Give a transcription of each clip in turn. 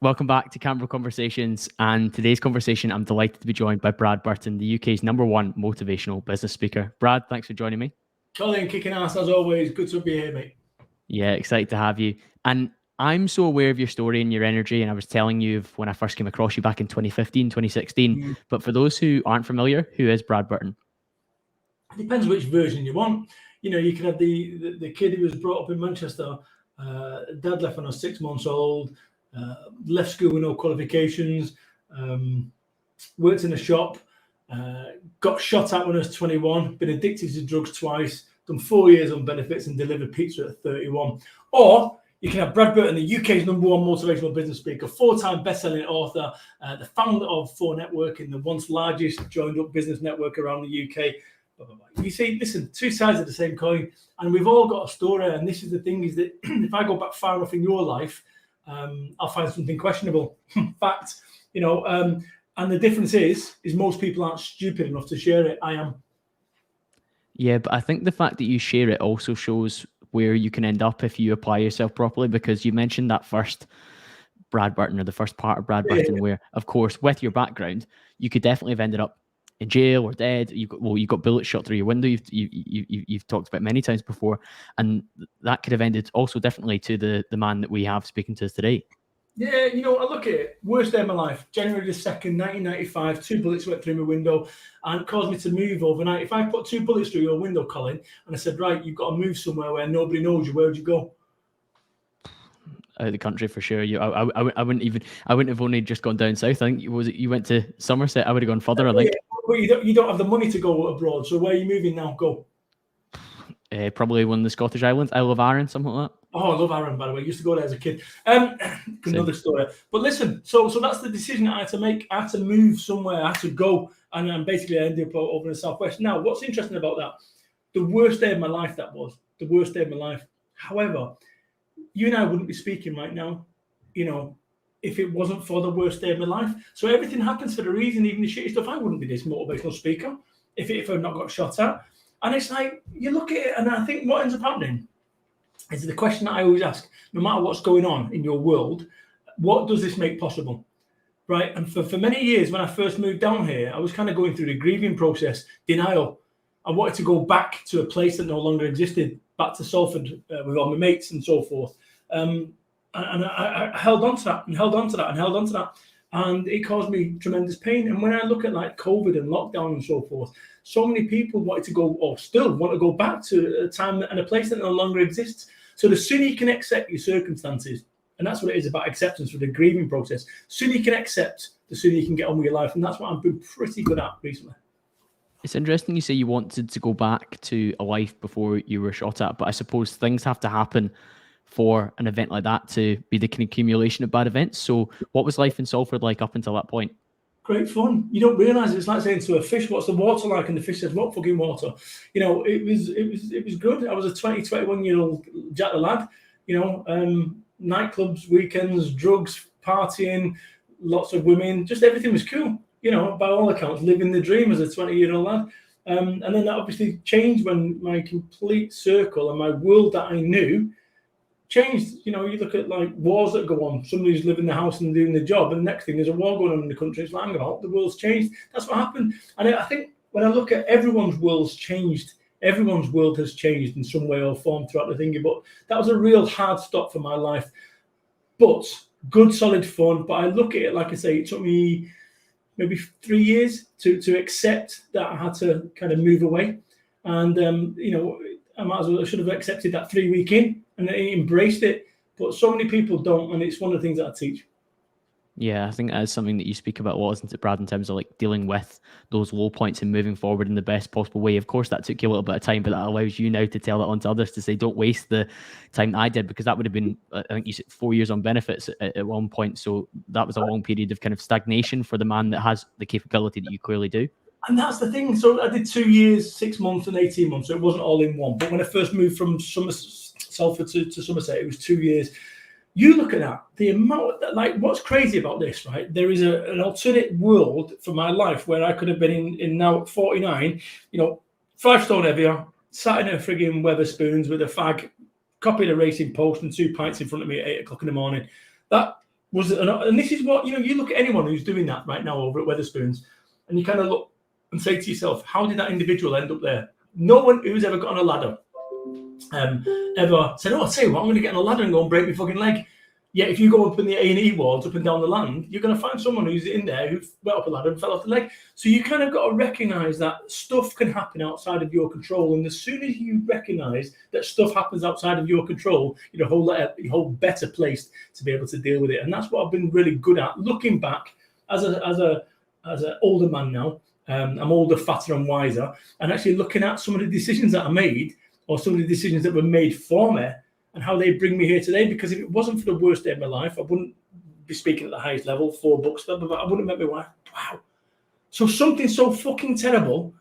Welcome back to CamBro Conversations. And today's conversation, I'm delighted to be joined by Brad Burton, the UK's #1 motivational business speaker. Brad, thanks for joining me. Colin, kicking ass as always. Good to be here, mate. Yeah, excited to have you. And I'm so aware of your story and your energy. And I was telling you of when I first came across you back in 2015, 2016. But for those who aren't familiar, who is Brad Burton? It depends which version you want. You know, you can have the kid who was brought up in Manchester. Dad left when I was 6 months old. Left school with no qualifications. Worked in a shop. Got shot at when I was 21. Been addicted to drugs twice. Done 4 years on benefits and delivered pizza at 31. Or you can have Brad Burton, the UK's #1 motivational business speaker, 4-time best-selling author, the founder of 4 Networking, the once largest joined-up business network around the UK. You see, listen, two sides of the same coin, and we've all got a story. And this is the thing: is that if I go back far enough in your life, I'll find something questionable. Fact, you know. And the difference is most people aren't stupid enough to share it. I am. Yeah, but I think the fact that you share it also shows where you can end up if you apply yourself properly, because you mentioned that first Brad Burton, or the first part of Brad Burton, where, of course, with your background, you could definitely have ended up in jail or dead. You got bullets shot through your window. You've talked about many times before, and that could have ended also differently to the man that we have speaking to us today. Yeah, you know, I look at it, worst day of my life, January the 2nd, 1995, 2 bullets went through my window and caused me to move overnight. If I put 2 bullets through your window, Colin, and I said, right, you've got to move somewhere where nobody knows you, where would you go? Out of the country for sure. I wouldn't have only just gone down south. I think you went to Somerset. I would have gone further. I think. Yeah, but you don't have the money to go abroad. So where are you moving now? Go. Probably one of the Scottish islands, Isle of Arran, something like that. Oh, I love Arran, by the way. I used to go there as a kid. Another story. But listen, so that's the decision I had to make. I had to move somewhere. I had to go, and basically I ended up over in the southwest. Now, what's interesting about that? The worst day of my life. That was the worst day of my life. However, you and I wouldn't be speaking right now, you know, if it wasn't for the worst day of my life. So everything happens for a reason, even the shitty stuff. I wouldn't be this motivational speaker if I'd not got shot at. And it's like, you look at it, and I think what ends up happening is the question that I always ask, no matter what's going on in your world, what does this make possible? Right? And for many years, when I first moved down here, I was kind of going through the grieving process, denial. I wanted to go back to a place that no longer existed, back to Salford with all my mates and so forth. And I held on to that and held on to that and held on to that. And it caused me tremendous pain. And when I look at like COVID and lockdown and so forth, so many people wanted to go, or still want to go back to a time and a place that no longer exists. So the sooner you can accept your circumstances, and that's what it is about acceptance for the grieving process, the sooner you can accept, the sooner you can get on with your life. And that's what I've been pretty good at recently. It's interesting you say you wanted to go back to a life before you were shot at, but I suppose things have to happen for an event like that to be the accumulation of bad events. So what was life in Salford like up until that point? Great fun. You don't realise it's like saying to a fish, what's the water like? And the fish says, what fucking water? You know, it was good. I was a 21-year-old Jack the lad, you know, nightclubs, weekends, drugs, partying, lots of women, just everything was cool. You know, by all accounts, living the dream as a 20-year-old lad. And then that obviously changed when my complete circle and my world that I knew changed. You know, you look at like wars that go on, somebody's living in the house and doing the job, and the next thing there's a war going on in the country. It's like, hang about, the world's changed. That's what happened. And I think when I look at everyone's world's changed, everyone's world has changed in some way or form throughout the thingy. But that was a real hard stop for my life. But good, solid fun. But I look at it, like I say, it took me maybe 3 years to accept that I had to kind of move away. And, you know, I should have accepted that 3 week in and embraced it. But so many people don't. And it's one of the things that I teach. Yeah, I think that is something that you speak about a lot, isn't it, Brad, in terms of like dealing with those low points and moving forward in the best possible way. Of course, that took you a little bit of time, but that allows you now to tell that on to others, to say, don't waste the time that I did, because that would have been, I think you said 4 years on benefits at one point. So that was a long period of kind of stagnation for the man that has the capability that you clearly do. And that's the thing. So I did 2 years, 6 months and 18 months. So it wasn't all in one. But when I first moved from Salford to Somerset, it was 2 years. You look at that, the amount, like, what's crazy about this, right? There is an alternate world for my life where I could have been in now at 49, you know, 5 stone heavier, sat in a frigging Weatherspoons with a fag, copied a Racing Post and 2 pints in front of me at 8 o'clock in the morning. That and this is what, you look at anyone who's doing that right now over at Wetherspoons, and you kind of look and say to yourself, how did that individual end up there? No one who's ever got on a ladder ever said, I'll tell you what, I'm going to get on a ladder and go and break my fucking leg. Yet if you go up in the A&E wards up and down the land, you're going to find someone who's in there who went up a ladder and fell off the leg. So you kind of got to recognise that stuff can happen outside of your control. And as soon as you recognise that stuff happens outside of your control, you're a whole better placed to be able to deal with it. And that's what I've been really good at. Looking back as an older man now, I'm older, fatter and wiser, and actually looking at some of the decisions that I made or some of the decisions that were made for me, and how they bring me here today. Because if it wasn't for the worst day of my life, I wouldn't be speaking at the highest level, 4 books, but I wouldn't have met my wife. Wow. So something so fucking terrible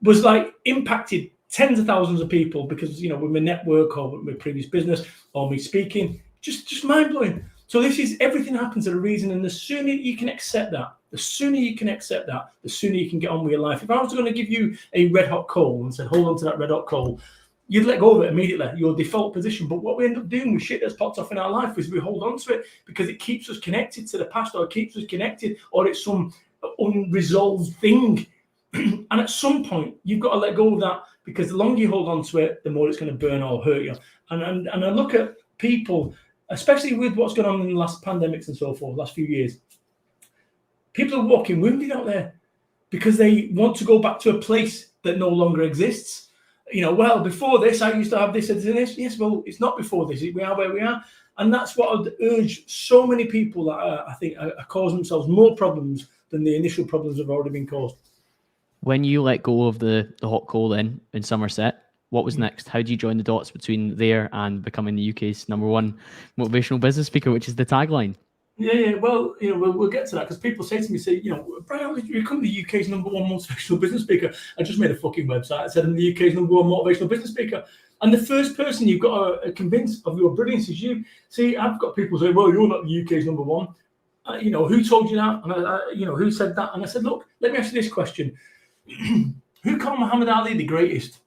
was like impacted tens of thousands of people because, with my network or with my previous business or me speaking, just mind blowing. So this is, everything happens at a reason. And the sooner you can accept that, the sooner you can get on with your life. If I was going to give you a red hot coal and said, hold on to that red hot coal, you'd let go of it immediately, your default position. But what we end up doing with shit that's popped off in our life is we hold on to it because it keeps us connected to the past, or it keeps us connected, or it's some unresolved thing. And at some point, you've got to let go of that, because the longer you hold on to it, the more it's going to burn or hurt you. And I look at people, especially with what's going on in the last pandemics and so forth, last few years, people are walking wounded out there because they want to go back to a place that no longer exists. Well, before this, I used to have this and this. Yes, well, it's not before this. We are where we are. And that's what I'd urge so many people that I think are causing themselves more problems than the initial problems have already been caused. When you let go of the hot coal then in Somerset, what was next? How do you join the dots between there and becoming the UK's #1 motivational business speaker, which is the tagline? Yeah. Well, we'll get to that, because people say to me, Brad, how did you become the UK's #1 motivational business speaker? I just made a fucking website. I said I'm the UK's #1 motivational business speaker. And the first person you've got to convince of your brilliance is you. See, I've got people say, well, you're not the UK's #1. Who told you that? And who said that? And I said, look, let me ask you this question. Who called Muhammad Ali the greatest?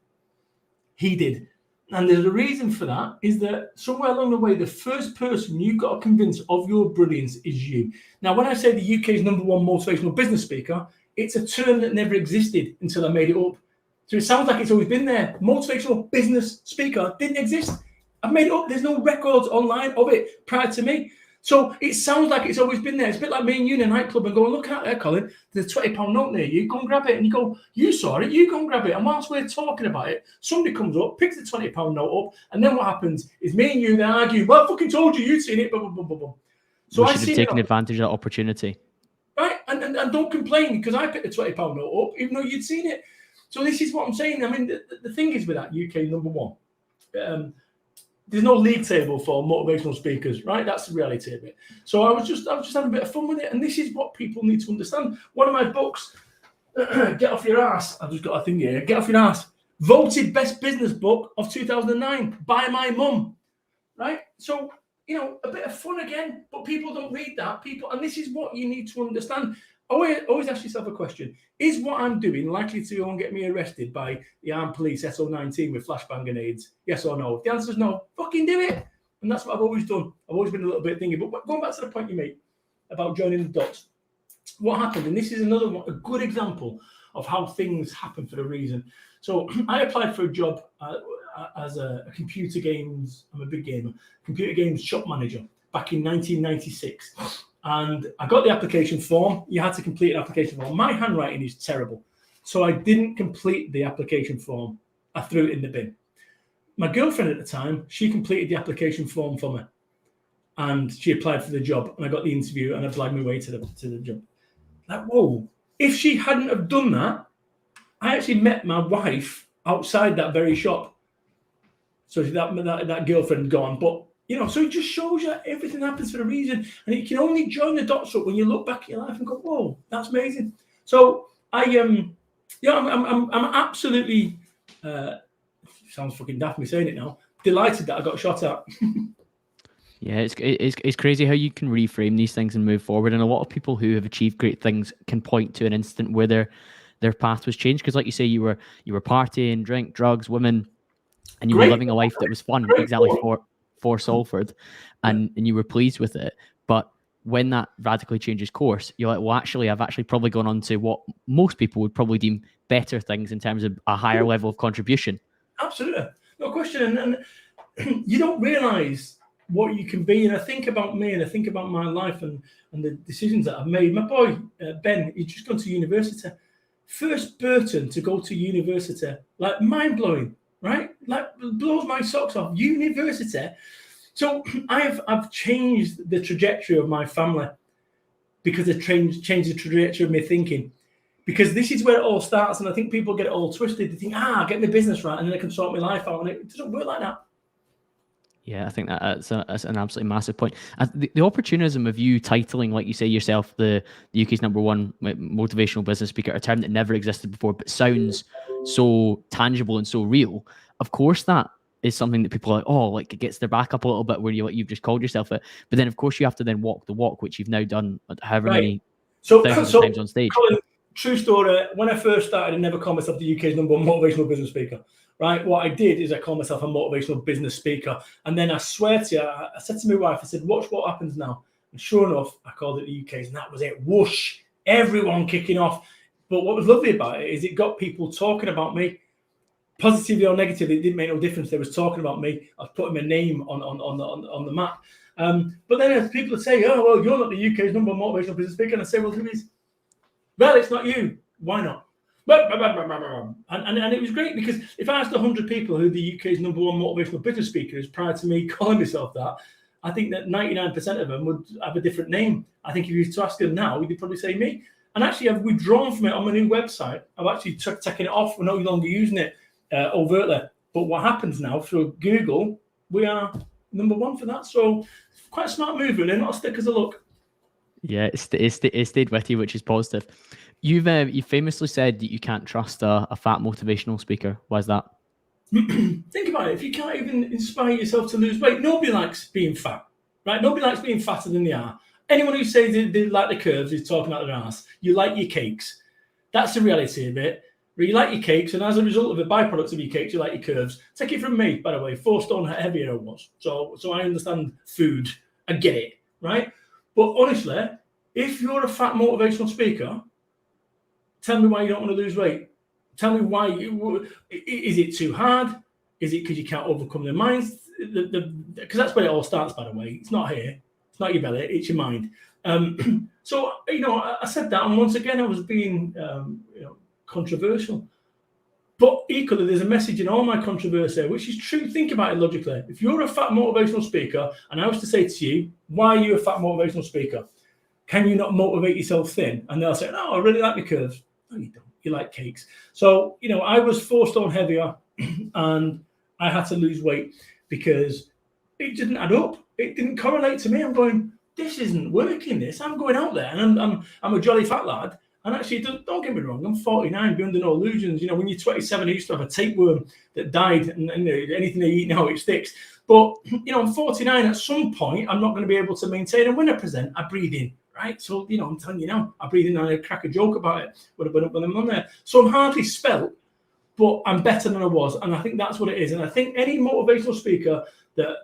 He did. And there's a reason for that, is that somewhere along the way, the first person you've got to convince of your brilliance is you. Now, when I say the UK's #1 motivational business speaker, it's a term that never existed until I made it up. So it sounds like it's always been there. Motivational business speaker didn't exist. I've made it up. There's no records online of it prior to me. So it sounds like it's always been there. It's a bit like me and you in a nightclub and going, look out there, Colin, there's a £20 note near you. Go and grab it. And you go, you saw it, you go and grab it. And whilst we're talking about it, somebody comes up, picks the £20 note up, and then what happens is me and you then argue, well, I fucking told you, you'd seen it, blah, blah, blah, blah, blah. So I should have taken advantage of that opportunity. Right? And don't complain because I picked the £20 note up, even though you'd seen it. So this is what I'm saying. I mean, the thing is with that UK #1, there's no league table for motivational speakers, right? That's the reality of it. So I was just having a bit of fun with it. And this is what people need to understand. One of my books, Get Off Your Ass. I've just got a thing here. Get Off Your Ass. Voted best business book of 2009 by my mum, right? So, a bit of fun again, but people don't read that. And this is what you need to understand. Always ask yourself a question. Is what I'm doing likely to go and get me arrested by the armed police SO19 with flashbang grenades? Yes or no? If the answer is no, fucking do it. And that's what I've always done. I've always been a little bit thingy. But going back to the point you made about joining the dots, what happened, and this is another one, a good example of how things happen for a reason. So I applied for a job as a computer games, I'm a big gamer, computer games shop manager back in 1996. And I got the application form. You had to complete an application form. My handwriting is terrible. So I didn't complete the application form. I threw it in the bin. My girlfriend at the time, she completed the application form for me. And she applied for the job. And I got the interview and I applied my way to the job. Like, whoa. If she hadn't have done that, I actually met my wife outside that very shop. So that girlfriend had gone. But so it just shows you everything happens for a reason. And you can only join the dots up when you look back at your life and go, whoa, that's amazing. So I'm absolutely, sounds fucking daft me saying it now, delighted that I got shot at. Yeah, it's crazy how you can reframe these things and move forward. And a lot of people who have achieved great things can point to an instant where their path was changed. Because like you say, you were partying, drink, drugs, women, and you were living a life that was fun, exactly for Salford, and you were pleased with it. But when that radically changes course, you're like, well, actually, I've actually probably gone on to what most people would probably deem better things in terms of a higher level of contribution. Absolutely. No question. And you don't realize what you can be. And I think about me and I think about my life and the decisions that I've made. My boy, Ben, he's just gone to university. First Burton to go to university. Like, mind-blowing, right? Like, blows my socks off. University. So I've changed the trajectory of my family because I've changed the trajectory of my thinking. Because this is where it all starts, and I think people get it all twisted. They think, get my business right, and then I can sort my life out. And it doesn't work like that. Yeah, I think that's an absolutely massive point. The opportunism of you titling, like you say yourself, the UK's #1 motivational business speaker, a term that never existed before, but sounds so tangible and so real. Of course, that is something that people are like, oh, like it gets their back up a little bit where you've just called yourself it. But then, of course, you have to then walk the walk, which you've now done however many thousands of times on stage. Colin, true story. When I first started, I never called myself the UK's #1 motivational business speaker. Right, what I did is I called myself a motivational business speaker, and then I swear to you, I said to my wife, I said, "Watch what happens now." And sure enough, I called it the UK's, and that was it. Whoosh! Everyone kicking off. But what was lovely about it is it got people talking about me, positively or negatively. It didn't make no difference. They was talking about me. I was putting my name on the map. But then as people would say, "Oh, well, you're not the UK's #1 motivational business speaker," and I say, "Well, who is?" "Well, it's not you. Why not?" And it was great because if I asked 100 people who the UK's #1 motivational business speaker is prior to me calling myself that, I think that 99% of them would have a different name. I think if you were to ask them now, they'd probably say me. And actually, I've withdrawn from it on my new website. I've actually taken it off. We're no longer using it overtly. But what happens now through Google, we are #1 for that. So quite a smart move, really. Not a stick as a look. Yeah, it stayed with you, which is positive. You've famously said that you can't trust a fat motivational speaker. Why is that? Think about it. If you can't even inspire yourself to lose weight, nobody likes being fat, right? Nobody likes being fatter than they are. Anyone who says they like the curves is talking about their ass. You like your cakes. That's the reality of it. You like your cakes, and as a result of the byproducts of your cakes, you like your curves. Take it from me, by the way, 4 stone heavier I was. So I understand food. I get it, right? But honestly, if you're a fat motivational speaker, tell me why you don't want to lose weight. Tell me why. Is it too hard? Is it because you can't overcome the minds? Because that's where it all starts, by the way. It's not here. It's not your belly. It's your mind. So, I said that, and once again, I was being, controversial. But equally, there's a message in all my controversy, which is true. Think about it logically. If you're a fat motivational speaker, and I was to say to you, why are you a fat motivational speaker? Can you not motivate yourself thin? And they'll say, no, I really like my curves. No, you don't. You like cakes. So, I was 4 stone heavier and I had to lose weight because it didn't add up. It didn't correlate to me. I'm going, this isn't working, this. I'm going out there and I'm a jolly fat lad. And actually, don't get me wrong, I'm 49, be under no illusions. When you're 27, I used to have a tapeworm that died, and anything they eat now, it sticks. But, I'm 49. At some point, I'm not going to be able to maintain. And when I present, I breathe in, right? So, I'm telling you now, I breathe in and I crack a joke about it when I'm on there. So I'm hardly spelt, but I'm better than I was. And I think that's what it is. And I think any motivational speaker that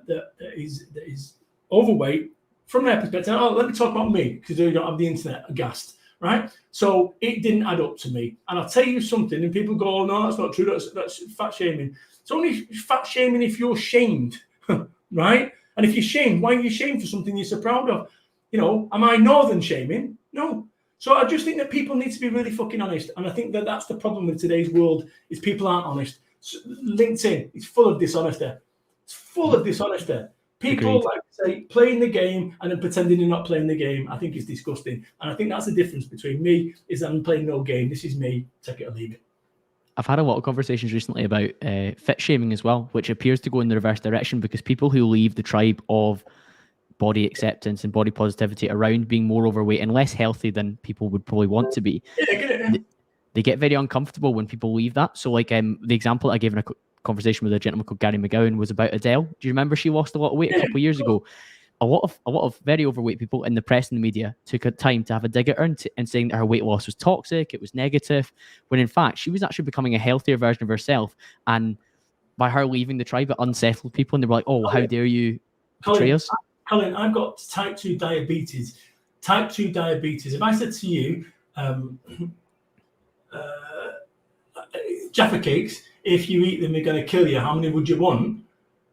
is overweight, from their perspective, let me talk about me, because they don't have the internet aghast. Right, so it didn't add up to me, and I'll tell you something. And people go, "Oh no, that's not true. That's fat shaming." It's only fat shaming if you're shamed, right? And if you're shamed, why are you shamed for something you're so proud of? Am I northern shaming? No. So I just think that people need to be really fucking honest, and I think that that's the problem with today's world is people aren't honest. So LinkedIn is full of dishonesty. It's full of dishonesty. People like to say playing the game and then pretending you're not playing the game. I think it's disgusting. And I think that's the difference between me is I'm playing no game. This is me. Take it or leave it. I've had a lot of conversations recently about fit shaming as well, which appears to go in the reverse direction because people who leave the tribe of body acceptance and body positivity around being more overweight and less healthy than people would probably want to be, they get very uncomfortable when people leave that. So like the example I gave in a conversation with a gentleman called Gary McGowan was about Adele. Do you remember she lost a lot of weight a couple of years ago? A lot of very overweight people in the press and the media took a time to have a dig at her and saying that her weight loss was toxic, it was negative, when in fact she was actually becoming a healthier version of herself. And by her leaving the tribe, it unsettled people, and they were like, "Oh, how dare you betray us?" Colin, I've got type 2 diabetes. Type 2 diabetes. If I said to you, Jaffa cakes, if you eat them, they're going to kill you, how many would you want?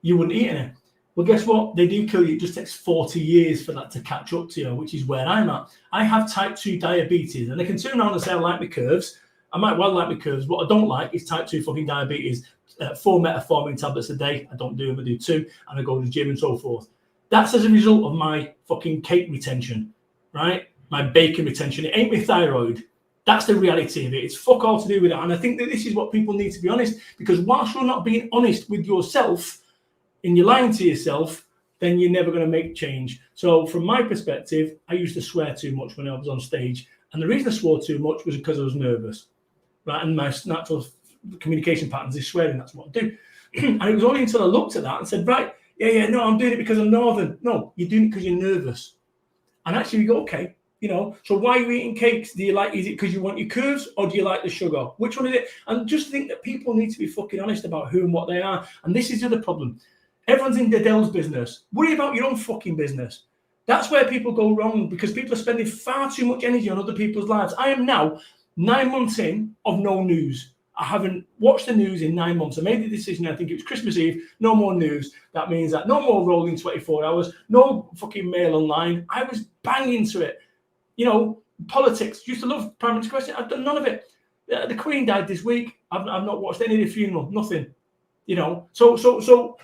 You wouldn't eat any. Well, guess what? They do kill you. It just takes 40 years for that to catch up to you, which is where I'm at. I have type 2 diabetes, and I can turn around and say I like my curves. I might well like my curves. What I don't like is type 2 fucking diabetes. 4 metformin tablets a day. I don't do them. I do 2, and I go to the gym and so forth. That's as a result of my fucking cake retention, right? My bacon retention. It ain't my thyroid. That's the reality of it. It's fuck all to do with it. And I think that this is what people need to be honest, because whilst you're not being honest with yourself and you're lying to yourself, then you're never going to make change. So from my perspective, I used to swear too much when I was on stage. And the reason I swore too much was because I was nervous, right? And my natural communication patterns is swearing. That's what I do. And it was only until I looked at that and said, right, no, I'm doing it because I'm Northern. No, you're doing it because you're nervous. And actually we go, okay, so why are you eating cakes? Is it because you want your curves or do you like the sugar? Which one is it? And just think that people need to be fucking honest about who and what they are. And this is the other problem. Everyone's in Dell's business. Worry about your own fucking business. That's where people go wrong because people are spending far too much energy on other people's lives. I am now 9 months in of no news. I haven't watched the news in 9 months. I made the decision, I think it was Christmas Eve, no more news. That means that no more rolling 24 hours, no fucking mail online. I was banging to it. Politics. Used to love Prime Minister's question. I've done none of it. The Queen died this week. I've not watched any of the funeral. Nothing. So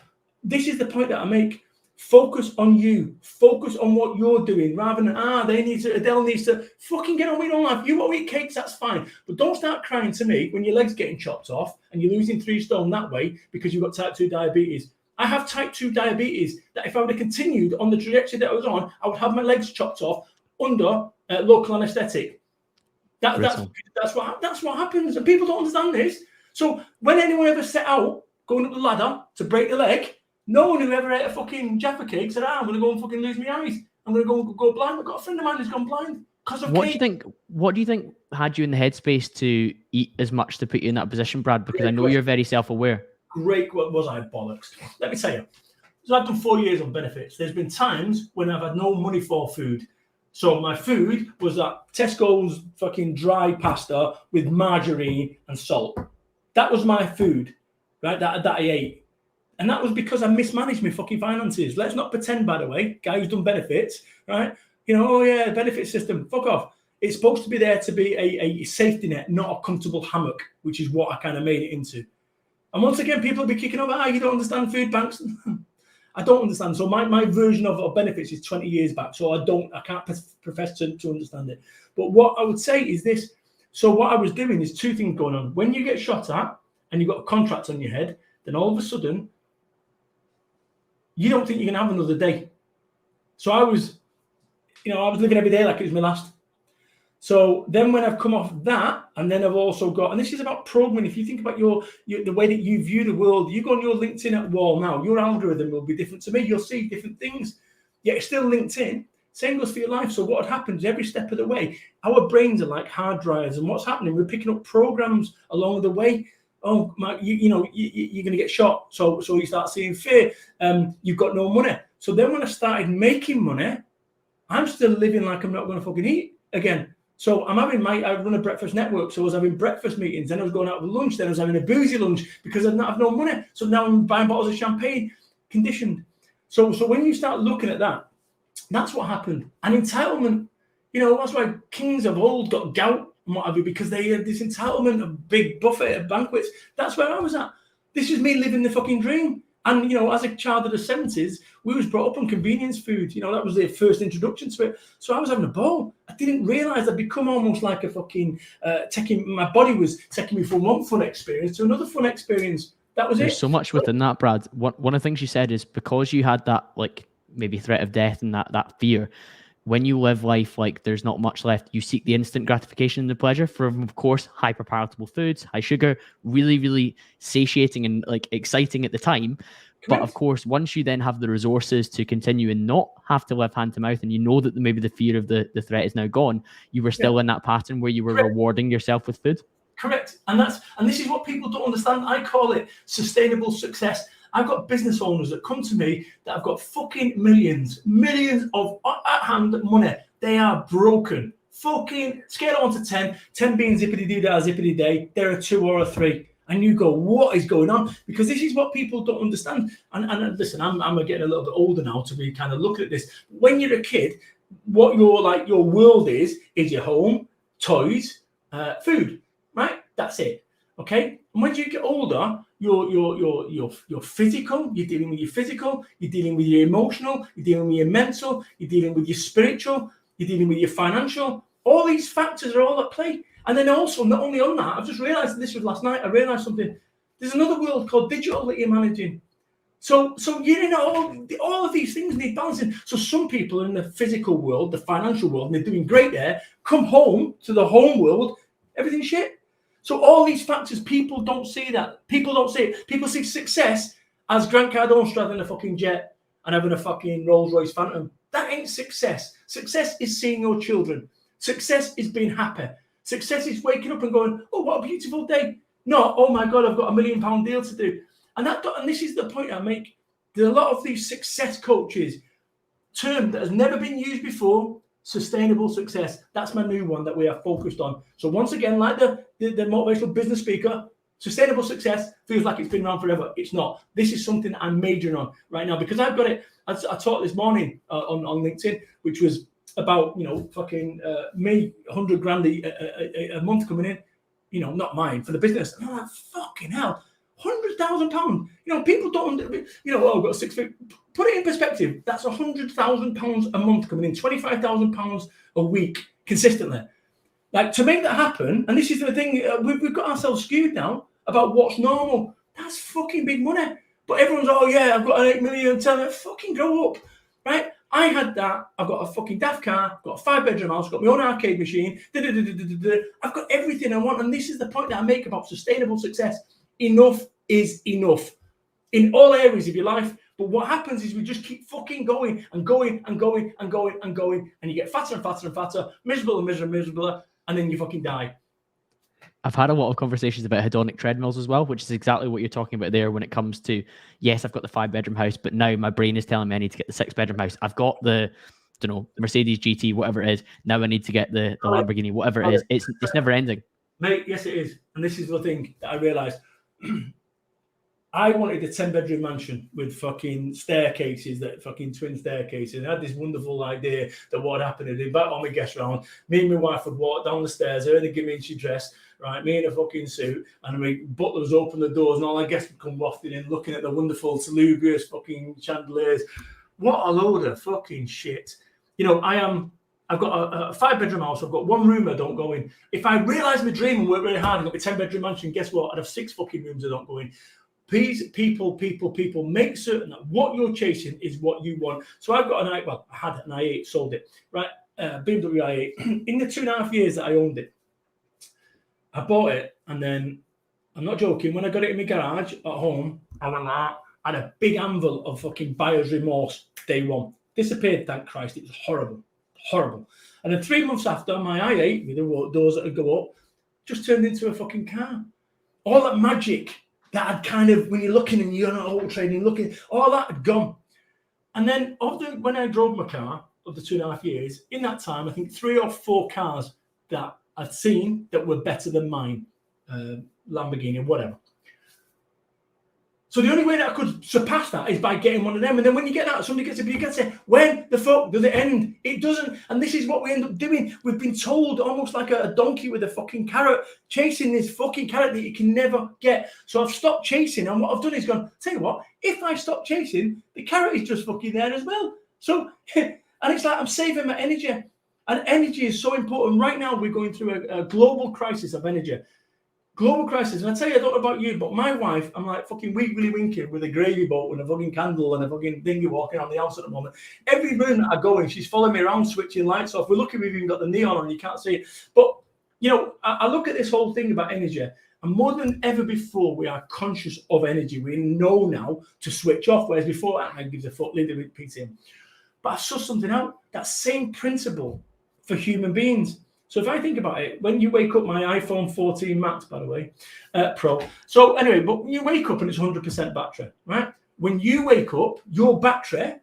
this is the point that I make. Focus on you. Focus on what you're doing rather than Adele needs to fucking get on with your own life. You want to eat cakes, that's fine. But don't start crying to me when your leg's getting chopped off and you're losing 3 stone that way because you've got type 2 diabetes. I have type 2 diabetes that if I would have continued on the trajectory that I was on, I would have my legs chopped off under local anaesthetic. That's what happens, and people don't understand this. So when anyone ever set out going up the ladder to break the leg, no one who ever ate a fucking Jaffa cake said, I'm going to go and fucking lose my eyes. I'm going to go blind. I've got a friend of mine who's gone blind because of cake. What do you think had you in the headspace to eat as much to put you in that position, Brad? Because I know question. You're very self-aware. Great. What was I? Bollocks. Let me tell you. So I've done 4 years on benefits. There's been times when I've had no money for food. So my food was that Tesco's fucking dry pasta with margarine and salt. That was my food, right? That I ate. And that was because I mismanaged my fucking finances. Let's not pretend, by the way, guy who's done benefits, right? Benefit system, fuck off. It's supposed to be there to be a safety net, not a comfortable hammock, which is what I kind of made it into. And once again, people will be kicking over, you don't understand food banks. I don't understand. So my version of benefits is 20 years back. So I can't profess to understand it. But what I would say is this. So what I was doing is 2 things going on. When you get shot at and you've got a contract on your head, then all of a sudden, you don't think you're going to have another day. So I was living every day like it was my last. So then when I've come off that, and then I've also got, and this is about programming. If you think about the way that you view the world, you go on your LinkedIn wall now, your algorithm will be different to me. You'll see different things. Yet it's still LinkedIn. Same goes for your life. So what happens every step of the way, our brains are like hard drives. And what's happening, we're picking up programs along the way. Oh, you're going to get shot. So you start seeing fear. You've got no money. So then when I started making money, I'm still living like I'm not going to fucking eat again. So I run a breakfast network. So I was having breakfast meetings. Then I was going out for lunch. Then I was having a boozy lunch because I didn't have no money. So now I'm buying bottles of champagne, conditioned. So when you start looking at that, that's what happened. And entitlement, that's why kings of old got gout and what have you, because they had this entitlement of big buffet of banquets. That's where I was at. This is me living the fucking dream. And, as a child of the 70s, we was brought up on convenience food. That was their first introduction to it. So I was having a ball. I didn't realize I'd become almost like a fucking my body was taking me from one fun experience to another fun experience. That was There's so much within that, Brad. One of the things you said is because you had that, like, maybe threat of death and that fear, when you live life like there's not much left, you seek the instant gratification and the pleasure from, of course, hyper-palatable foods, high sugar, really, really satiating and like exciting at the time. But of course, once you then have the resources to continue and not have to live hand to mouth, and you know that maybe the fear of the threat is now gone, you were still in that pattern where you were rewarding yourself with food. Correct. And this is what people don't understand. I call it sustainable success. I've got business owners that come to me that have got fucking millions of at hand money. They are broken. Fucking scale on to 10, 10 being zippity day, they're a 2 or a 3. And you go, what is going on? Because this is what people don't understand. And listen, I'm getting a little bit older now to be kind of looking at this. When you're a kid, what your world is your home, toys, food, right? That's it. Okay. And when you get older, you're physical. You're dealing with your physical. You're dealing with your emotional. You're dealing with your mental. You're dealing with your spiritual. You're dealing with your financial. All these factors are all at play. And then also, not only on that, I've just realised this was last night. I realised something. There's another world called digital that you're managing. So you're in all of these things need balancing. So some people are in the physical world, the financial world, and they're doing great there. Come home to the home world, everything's shit. So all these factors, people don't see that. People don't see it. People see success as Grant Cardone straddling a fucking jet and having a fucking Rolls Royce Phantom. That ain't success. Success is seeing your children. Success is being happy. Success is waking up and going, oh, what a beautiful day. No, oh my God, I've got £1 million deal to do. And this is the point I make. There's a lot of these success coaches, term that has never been used before, sustainable success. That's my new one that we are focused on. So once again, like the motivational business speaker, sustainable success feels like it's been around forever. It's not. This is something I'm majoring on right now because I've got it. I taught this morning on LinkedIn, which was about, fucking me, 100 grand a month coming in, not mine, for the business. And I'm like, fucking hell, £100,000. People don't, oh, I've got 6 feet. Put it in perspective. That's £100,000 a month coming in, £25,000 a week consistently. Like, to make that happen, and this is the thing, we've got ourselves skewed now about what's normal. That's fucking big money. But everyone's, oh yeah, I've got an 8 million, tell me, fucking grow up, right? I had that. I've got a fucking daft car. I've got a 5-bedroom house. I've got my own arcade machine. I've got everything I want. And this is the point that I make about sustainable success. Enough is enough in all areas of your life. But what happens is we just keep fucking going and going and going and going and going. And you get fatter and fatter and fatter, miserable and miserable, and then you fucking die. I've had a lot of conversations about hedonic treadmills as well, which is exactly what you're talking about there when it comes to, yes, I've got the 5-bedroom house, but now my brain is telling me I need to get the 6-bedroom house. I've got the, Mercedes GT, whatever it is. Now I need to get the Lamborghini, whatever it is. It's never ending. Mate, yes, it is. And this is the thing that I realised. I wanted a 10-bedroom mansion with fucking staircases, that fucking twin staircases. I had this wonderful idea that what happened is, invite all my guests around. Me and my wife would walk down the stairs, her in a Givenchy dress, right? Me in a fucking suit, and my butlers open the doors, and all our guests would come wafting in, looking at the wonderful, salubrious fucking chandeliers. What a load of fucking shit. I've got a 5-bedroom house. I've got one room I don't go in. If I realise my dream and work really hard and got my 10-bedroom mansion, guess what? I'd have 6 fucking rooms I don't go in. Please, people, make certain that what you're chasing is what you want. So I've got I had an i8, sold it, right? BMW i8. In the 2.5 years that I owned it, I bought it, and then, I'm not joking, when I got it in my garage at home, I had a big anvil of fucking buyer's remorse day one. Disappeared, thank Christ. It was horrible. Horrible. And then 3 months after, my i8, with the doors that would go up, just turned into a fucking car. All that magic that had kind of, when you're looking and you're on auto trading, looking, all that had gone. And then when I drove my car of the 2.5 years, in that time, I think 3 or 4 cars that I'd seen that were better than mine, Lamborghini, whatever. So the only way that I could surpass that is by getting one of them. And then when you get that, somebody gets a you get to say, when the fuck does it end? It doesn't. And this is what we end up doing. We've been told almost like a donkey with a fucking carrot, chasing this fucking carrot that you can never get. So I've stopped chasing. And what I've done is gone, tell you what, if I stop chasing, the carrot is just fucking there as well. So, and it's like I'm saving my energy. And energy is so important. Right now, we're going through a global crisis of energy. Global crisis. And I tell you, I don't know about you, but my wife, I'm like fucking wiggly winking with a gravy boat and a fucking candle and a fucking dinghy walking around the house at the moment. Every room that I go in, she's following me around, switching lights off. We're lucky we've even got the neon on, you can't see it. But, I look at this whole thing about energy, and more than ever before, we are conscious of energy. We know now to switch off, whereas before, I gives a fuck, leave the PC in. But I saw something out. That same principle for human beings. So if I think about it, when you wake up, my iPhone 14 Max, by the way, Pro. So anyway, but you wake up and it's 100% battery, right? When you wake up, your battery,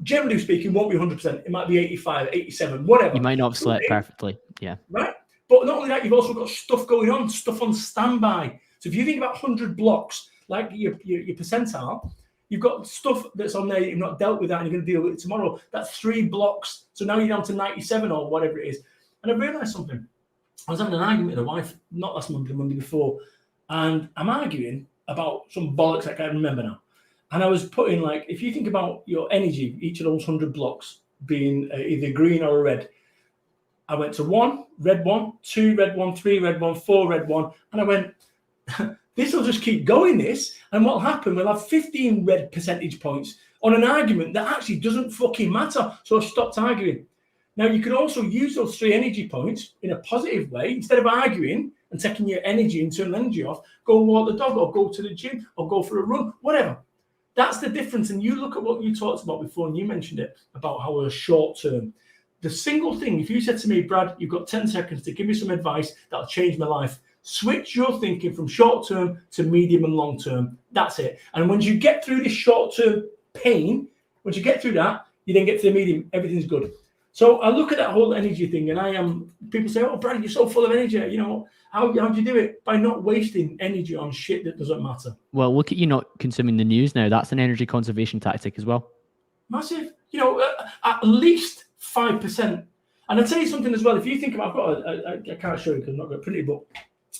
generally speaking, won't be 100%. It might be 85, 87, whatever. You might not have slept perfectly. Yeah. Right? But not only that, you've also got stuff going on, stuff on standby. So if you think about 100 blocks, like your percentile, you've got stuff that's on there you've not dealt with that and you're going to deal with it tomorrow. That's 3 blocks. So now you're down to 97 or whatever it is. And I realised something. I was having an argument with a wife, not last Monday, the Monday before, and I'm arguing about some bollocks I can't remember now. And I was putting, like, if you think about your energy, each of those 100 blocks being either green or a red, I went to 1, red 1, 2, red 1, 3, red 1, 4, red 1. And I went, this will just keep going, this. And what'll happen, we'll have 15 red percentage points on an argument that actually doesn't fucking matter. So I stopped arguing. Now, you could also use those 3 energy points in a positive way. Instead of arguing and taking your energy, internal energy off, go walk the dog or go to the gym or go for a run, whatever. That's the difference. And you look at what you talked about before, and you mentioned it, about how we're short term. The single thing, if you said to me, Brad, you've got 10 seconds to give me some advice that'll change my life, switch your thinking from short term to medium and long term. That's it. And once you get through this short term pain, once you get through that, you then get to the medium, everything's good. So I look at that whole energy thing, and people say, oh, Brad, you're so full of energy. You know, how do you do it? By not wasting energy on shit that doesn't matter. Well, look at you not consuming the news now. That's an energy conservation tactic as well. Massive. You know, at least 5%. And I'll tell you something as well. If you think about, I've got I can't show you because I'm not going to print it, but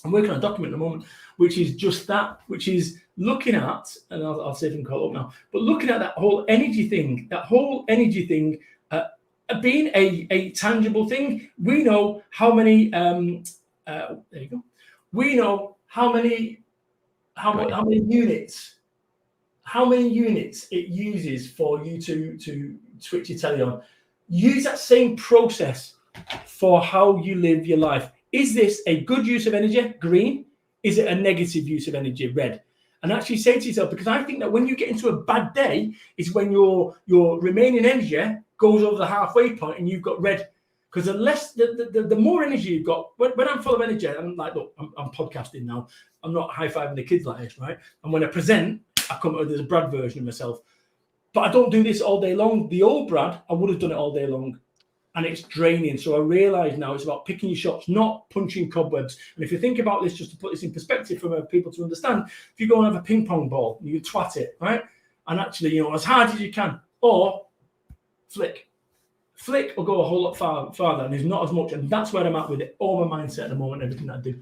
I'm working on a document at the moment, which is just that, which is looking at, and I'll see if I can call it up now, but looking at that whole energy thing, being a tangible thing. We know how many, there you go. We know how many units it uses for you to switch your telly on. Use that same process for how you live your life. Is this a good use of energy? Green. Is it a negative use of energy? Red. And actually say to yourself, because I think that when you get into a bad day, is when your remaining energy goes over the halfway point and you've got red. Because the more energy you've got, when I'm full of energy, I'm like, look, I'm podcasting now. I'm not high-fiving the kids like this, right? And when I present, I come up with a Brad version of myself. But I don't do this all day long. The old Brad, I would have done it all day long. And it's draining. So I realise now it's about picking your shots, not punching cobwebs. And if you think about this, just to put this in perspective for people to understand, if you go and have a ping pong ball, you twat it, right? And actually, you know, as hard as you can, or flick will go a whole lot farther, and there's not as much. And that's where I'm at with it. All my mindset at the moment, everything that I do.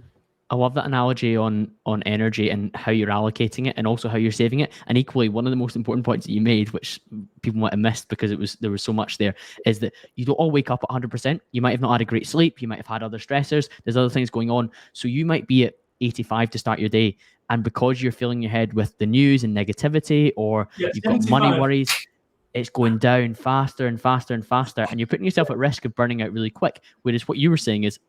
I love that analogy on energy and how you're allocating it and also how you're saving it. And equally, one of the most important points that you made, which people might have missed because there was so much there, is that you don't all wake up at 100%. You might have not had a great sleep. You might have had other stressors. There's other things going on. So you might be at 85 to start your day. And because you're filling your head with the news and negativity, or you've got 75. Money worries, it's going down faster and faster and faster. And you're putting yourself at risk of burning out really quick. Whereas what you were saying is,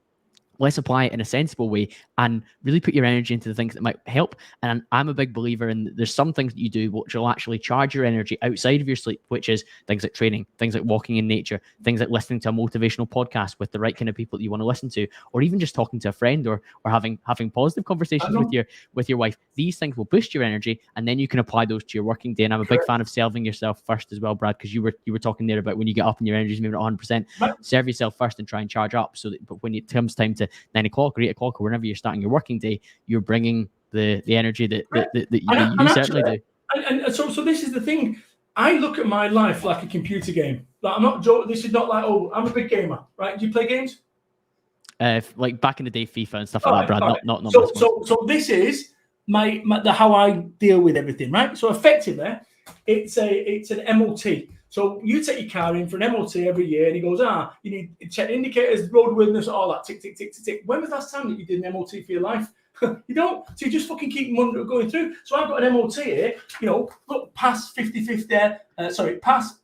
let's apply it in a sensible way and really put your energy into the things that might help. And I'm a big believer in there's some things that you do which will actually charge your energy outside of your sleep, which is things like training, things like walking in nature, things like listening to a motivational podcast with the right kind of people that you want to listen to, or even just talking to a friend or having positive conversations with your wife. These things will boost your energy, and then you can apply those to your working day. And I'm a big fan of serving yourself first as well, Brad, because you were talking there about when you get up and your energy is maybe not 100%, serve yourself first and try and charge up, so that but when it comes time to 9 o'clock or 8 o'clock or whenever you're starting your working day, you're bringing the energy that you certainly do. And so this is the thing. I look at my life like a computer game. Like, I'm not joking. This is not like, oh, I'm a big gamer, right? Do you play games? Like back in the day, FIFA and stuff like that, Brad. Not so this is my how I deal with everything, right? So effectively, it's an MOT. So you take your car in for an MOT every year, and he goes, you need to check indicators, roadworthiness, all that, tick, tick, tick, tick, tick. When was the last time that you did an MOT for your life? You don't. So you just fucking keep going through. So I've got an MOT here, you know, look, pass 50-50, pass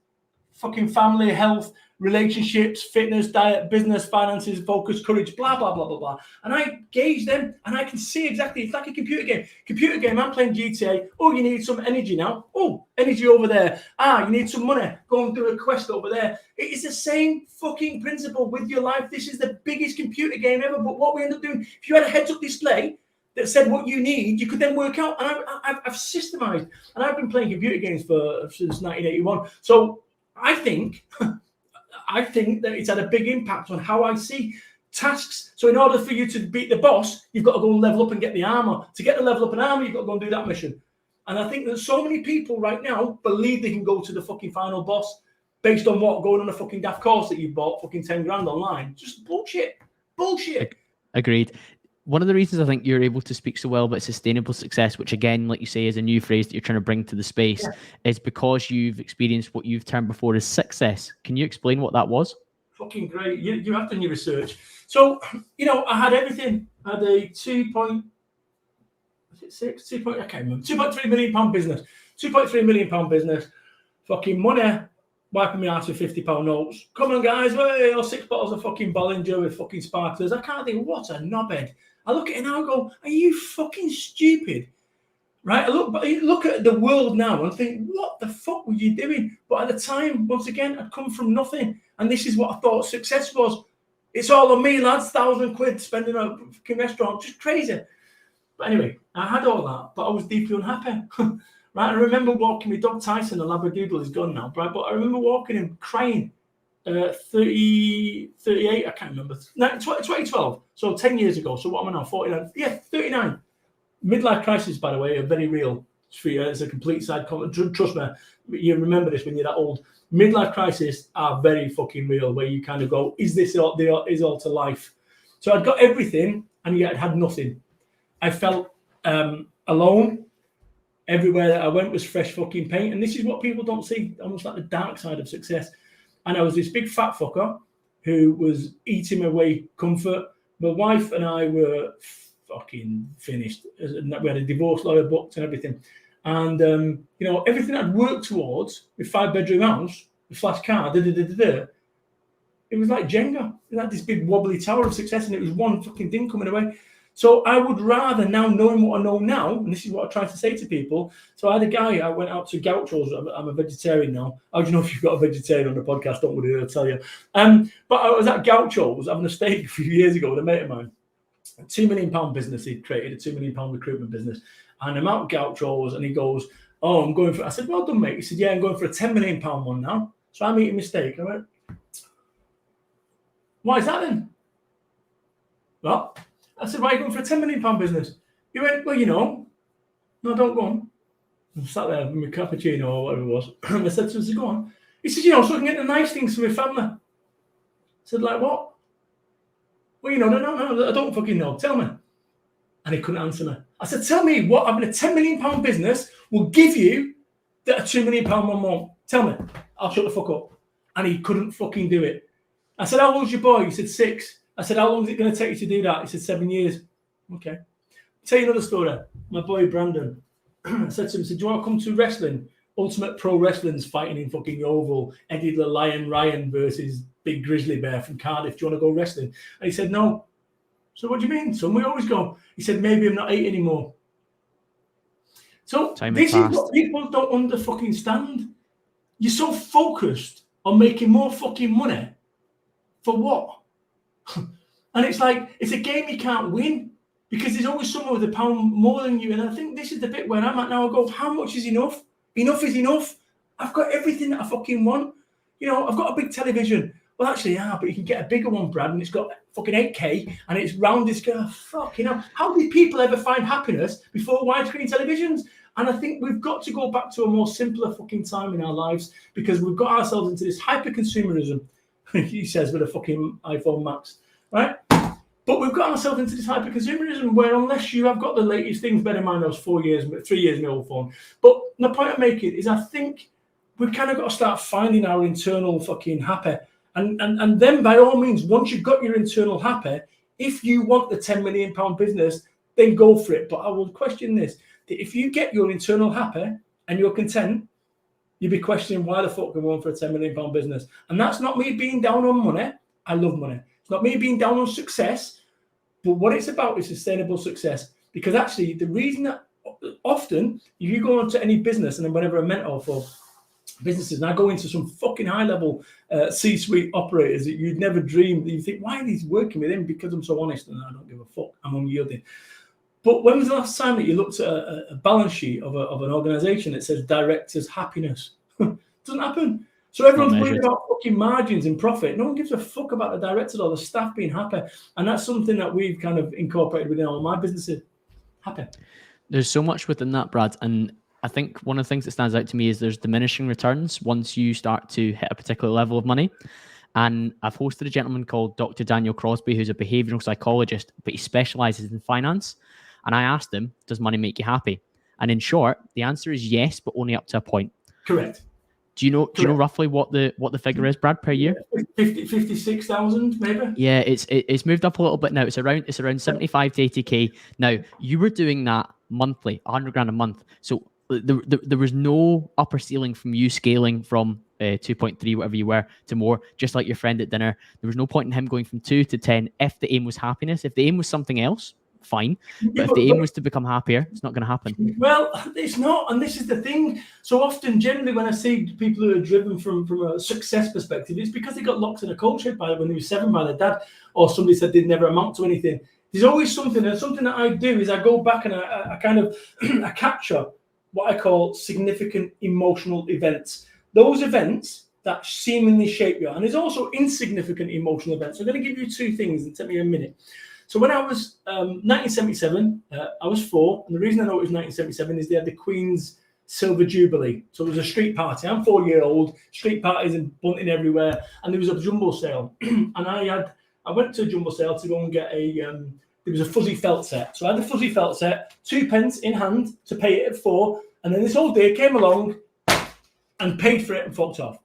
fucking family, health, relationships, fitness, diet, business, finances, focus, courage, blah, blah, blah, blah, blah. And I gauge them and I can see exactly, it's like a computer game. Computer game, I'm playing GTA. Oh, you need some energy now. Oh, energy over there. Ah, you need some money. Go and do a quest over there. It is the same fucking principle with your life. This is the biggest computer game ever. But what we end up doing, if you had a heads-up display that said what you need, you could then work out. And I've systemized. And I've been playing computer games since 1981. So I think that it's had a big impact on how I see tasks. So in order for you to beat the boss, you've got to go and level up and get the armor. To get the level up in armor, you've got to go and do that mission. And I think that so many people right now believe they can go to the fucking final boss based on what? Going on a fucking daft course that you bought fucking 10 grand online. Just bullshit. Bullshit. Agreed. One of the reasons I think you're able to speak so well about sustainable success, which again, like you say, is a new phrase that you're trying to bring to the space, is because you've experienced what you've termed before as success. Can you explain what that was? Fucking great. You have done your research. So, I had everything. I had a 2.3 million pound business. 2.3 million pound business. Fucking money. Wiping me out with £50 notes. Come on, guys. Hey, 6 bottles of fucking Bollinger with fucking sparklers. I can't think, what a knobhead. I look at it now and go, are you fucking stupid? Right? I look at the world now and think, what the fuck were you doing? But at the time, once again, I'd come from nothing. And this is what I thought success was. It's all on me, lads. £1,000 spending on a fucking restaurant. Just crazy. But anyway, I had all that, but I was deeply unhappy. Right? I remember walking with dog Tyson, a Labradoodle, is gone now, right? But I remember walking him crying. 38, I can't remember. 2012, so 10 years ago. So what am I now? 49? Yeah, 39. Midlife crisis, by the way, are very real. It's a complete side comment. Trust me, you remember this when you're that old. Midlife crises are very fucking real, where you kind of go, is this all to life? So I'd got everything, and yet I'd had nothing. I felt alone. Everywhere that I went was fresh fucking paint. And this is what people don't see, almost like the dark side of success. And I was this big fat fucker who was eating away comfort. My wife and I were fucking finished. We had a divorce lawyer booked and everything. And, everything I'd worked towards, with 5-bedroom house, the flash car, it was like Jenga. It had this big wobbly tower of success, and it was one fucking thing coming away. So I would rather, now knowing what I know now, and this is what I try to say to people. So I had a guy, I went out to Gauchos. I'm a vegetarian now. How do you know if you've got a vegetarian on the podcast? Don't worry, I'll tell you. But I was at Gauchos having a steak a few years ago with a mate of mine. A £2 million business. He'd created a £2 million recruitment business. And I'm out Gauchos, and he goes, oh, I'm going for, I said, well done, mate. He said, yeah, I'm going for a £10 million one now. So I'm eating my steak. I went, why is that then? Well, I said, why are you going for a £10 million business? He went, well, no, don't go on. I sat there with my cappuccino or whatever it was. And I said to him, go on. He said, so I can get the nice things for my family. I said, like what? Well, no, I don't fucking know. Tell me. And he couldn't answer me. I said, tell me what having a £10 million business will give you that a £2 million one won't. Tell me. I'll shut the fuck up. And he couldn't fucking do it. I said, how old's your boy? He said, 6. I said, how long is it going to take you to do that? He said, 7 years. Okay. I'll tell you another story. My boy Brandon. I said to him, do you want to come to wrestling? Ultimate Pro Wrestling's fighting in fucking Oval. Eddie the Lion Ryan versus Big Grizzly Bear from Cardiff. Do you want to go wrestling? And he said, no. So what do you mean, son? We always go. He said, maybe I'm not 8 anymore. So this is what people don't understand. You're so focused on making more fucking money. For what? And it's like, it's a game you can't win because there's always someone with a pound more than you. And I think this is the bit where I'm at now. I go, how much is enough? Enough is enough. I've got everything that I fucking want. I've got a big television. Well, actually, yeah, but you can get a bigger one, Brad, and it's got fucking 8K and it's round this guy. How did people ever find happiness before widescreen televisions? And I think we've got to go back to a more simpler fucking time in our lives because we've got ourselves into this hyper-consumerism, he says, with a fucking iPhone Max, right? But we've got ourselves into this hyper-consumerism where unless you have got the latest things, bear in mind I was 3 years my old phone. But the point I'm making is I think we've kind of got to start finding our internal fucking happy. And then by all means, once you've got your internal happy, if you want the £10 million business, then go for it. But I will question this. That if you get your internal happy and you're content, you'd be questioning why the fuck am I going for a £10 million business? And that's not me being down on money. I love money. It's not me being down on success, but what it's about is sustainable success. Because actually, the reason that often, if you go into any business, and whenever I'm a mentor for businesses, and I go into some fucking high-level C-suite operators that you'd never dream, that you think, why are these working with him? Because I'm so honest and I don't give a fuck. I'm unyielding. But when was the last time that you looked at a balance sheet of an organization that says directors' happiness? Doesn't happen. So everyone's worried about fucking margins and profit. No one gives a fuck about the directors or the staff being happy. And that's something that we've kind of incorporated within all my businesses. Happy. There's so much within that, Brad. And I think one of the things that stands out to me is there's diminishing returns once you start to hit a particular level of money. And I've hosted a gentleman called Dr. Daniel Crosby, who's a behavioral psychologist, but he specializes in finance. And I asked him, does money make you happy? And in short, the answer is yes, but only up to a point. Correct. Do you know roughly what the figure is, Brad, per year? 56,000 maybe. Yeah, it's moved up a little bit now. It's around 75 to 80k. Now, you were doing that monthly, 100 grand a month. So there was no upper ceiling from you scaling from 2.3, whatever you were, to more, just like your friend at dinner. There was no point in him going from 2 to 10 if the aim was happiness. If the aim was something else, fine. But if the aim was to become happier, it's not going to happen. Well, it's not. And this is the thing. So often, generally, when I see people who are driven from a success perspective, it's because they got locked in a culture when they were 7 by their dad, or somebody said they'd never amount to anything. There's always something. And something that I do is I go back and I kind of I capture what I call significant emotional events. Those events that seemingly shape you. And there's also insignificant emotional events. So I'm going to give you 2 things. It'll take me a minute. So when I was 1977, I was 4. And the reason I know it was 1977 is they had the Queen's Silver Jubilee. So it was a street party. I'm 4-year-old, street parties and bunting everywhere. And there was a jumbo sale. And I went to a jumbo sale to go and get there was a fuzzy felt set. So I had the fuzzy felt set, 2 pence in hand to pay it at 4. And then this old day came along and paid for it and fucked off.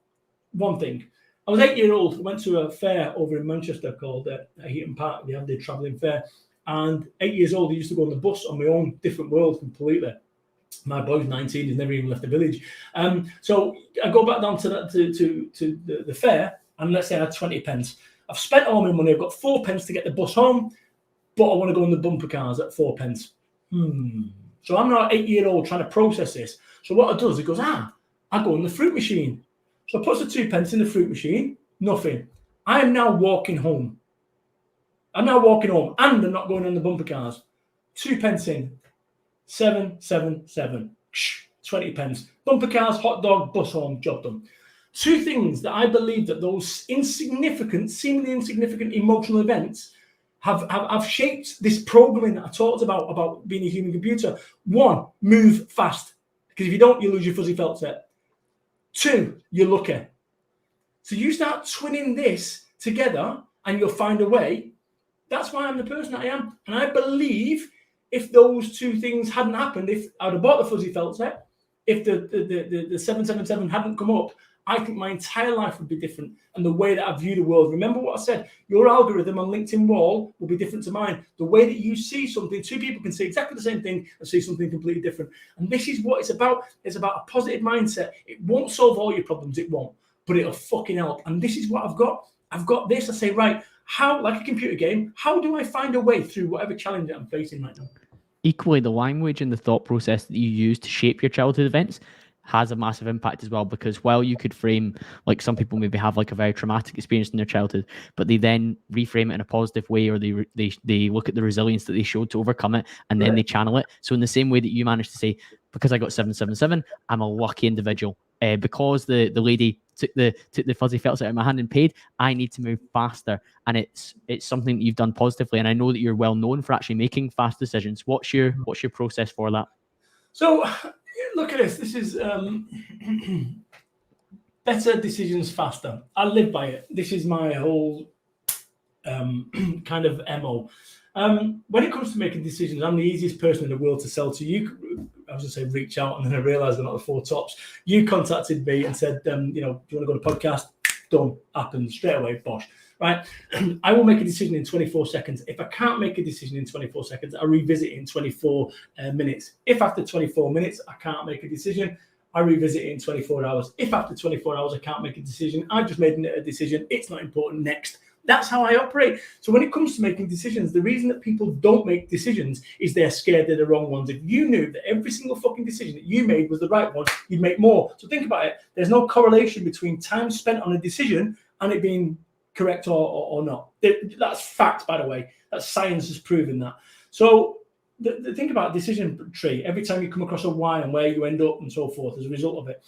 One thing. I was 8-year-old. I went to a fair over in Manchester called Heaton Park. They had the travelling fair. And 8 years old, I used to go on the bus on my own, different world completely. My boy's 19, he's never even left the village. So I go back down to the fair, and let's say I had 20 pence. I've spent all my money. I've got 4 pence to get the bus home, but I want to go on the bumper cars at 4 pence. So I'm now 8-year-old trying to process this. So what I do is it goes, I go on the fruit machine. So I put the 2 pence in the fruit machine, nothing. I am now walking home. And I'm not going on the bumper cars. 2 pence in, 777, 20 pence. Bumper cars, hot dog, bus home, job done. 2 things that I believe that those seemingly insignificant emotional events have shaped this programming that I talked about being a human computer. 1, move fast. Because if you don't, you lose your fuzzy felt set. 2, you're lucky. So you start twinning this together and you'll find a way. That's why I'm the person that I am. And I believe if those 2 things hadn't happened, if I'd have bought the fuzzy felt set, if the 777 hadn't come up, I think my entire life would be different. And the way that I view the world, remember what I said, your algorithm on LinkedIn wall will be different to mine. The way that you see something, 2 people can see exactly the same thing and see something completely different. And this is what it's about. It's about a positive mindset. It won't solve all your problems, it won't, but it'll fucking help. And this is what I've got. I've got this. I say, right, how, like a computer game, how do I find a way through whatever challenge that I'm facing right now? Equally, the language and the thought process that you use to shape your childhood events has a massive impact as well, because while you could frame, like some people maybe have like a very traumatic experience in their childhood, but they then reframe it in a positive way, or they look at the resilience that they showed to overcome it, and then they channel it. So in the same way that you managed to say, because I got 777, I'm a lucky individual. Because the lady took the fuzzy felt set out of my hand and paid, I need to move faster. And it's something that you've done positively. And I know that you're well known for actually making fast decisions. What's your process for that? So look at this. This is better decisions faster. I live by it. This is my whole kind of MO. When it comes to making decisions, I'm the easiest person in the world to sell to. You, I was going to say reach out, and then I realised they're not the 4 tops. You contacted me and said, do you want to go to podcast? Done. Happens straight away. Bosh. Right. I will make a decision in 24 seconds. If I can't make a decision in 24 seconds, I revisit it in 24 minutes. If after 24 minutes I can't make a decision, I revisit it in 24 hours. If after 24 hours I can't make a decision, I've just made a decision, it's not important, next. That's how I operate. So when it comes to making decisions, the reason that people don't make decisions is they're scared they're the wrong ones. If you knew that every single fucking decision that you made was the right one, you'd make more. So think about it. There's no correlation between time spent on a decision and it being correct or not. That's fact, by the way. That science has proven that. So the thing about decision tree, every time you come across a why and where you end up and so forth as a result of it,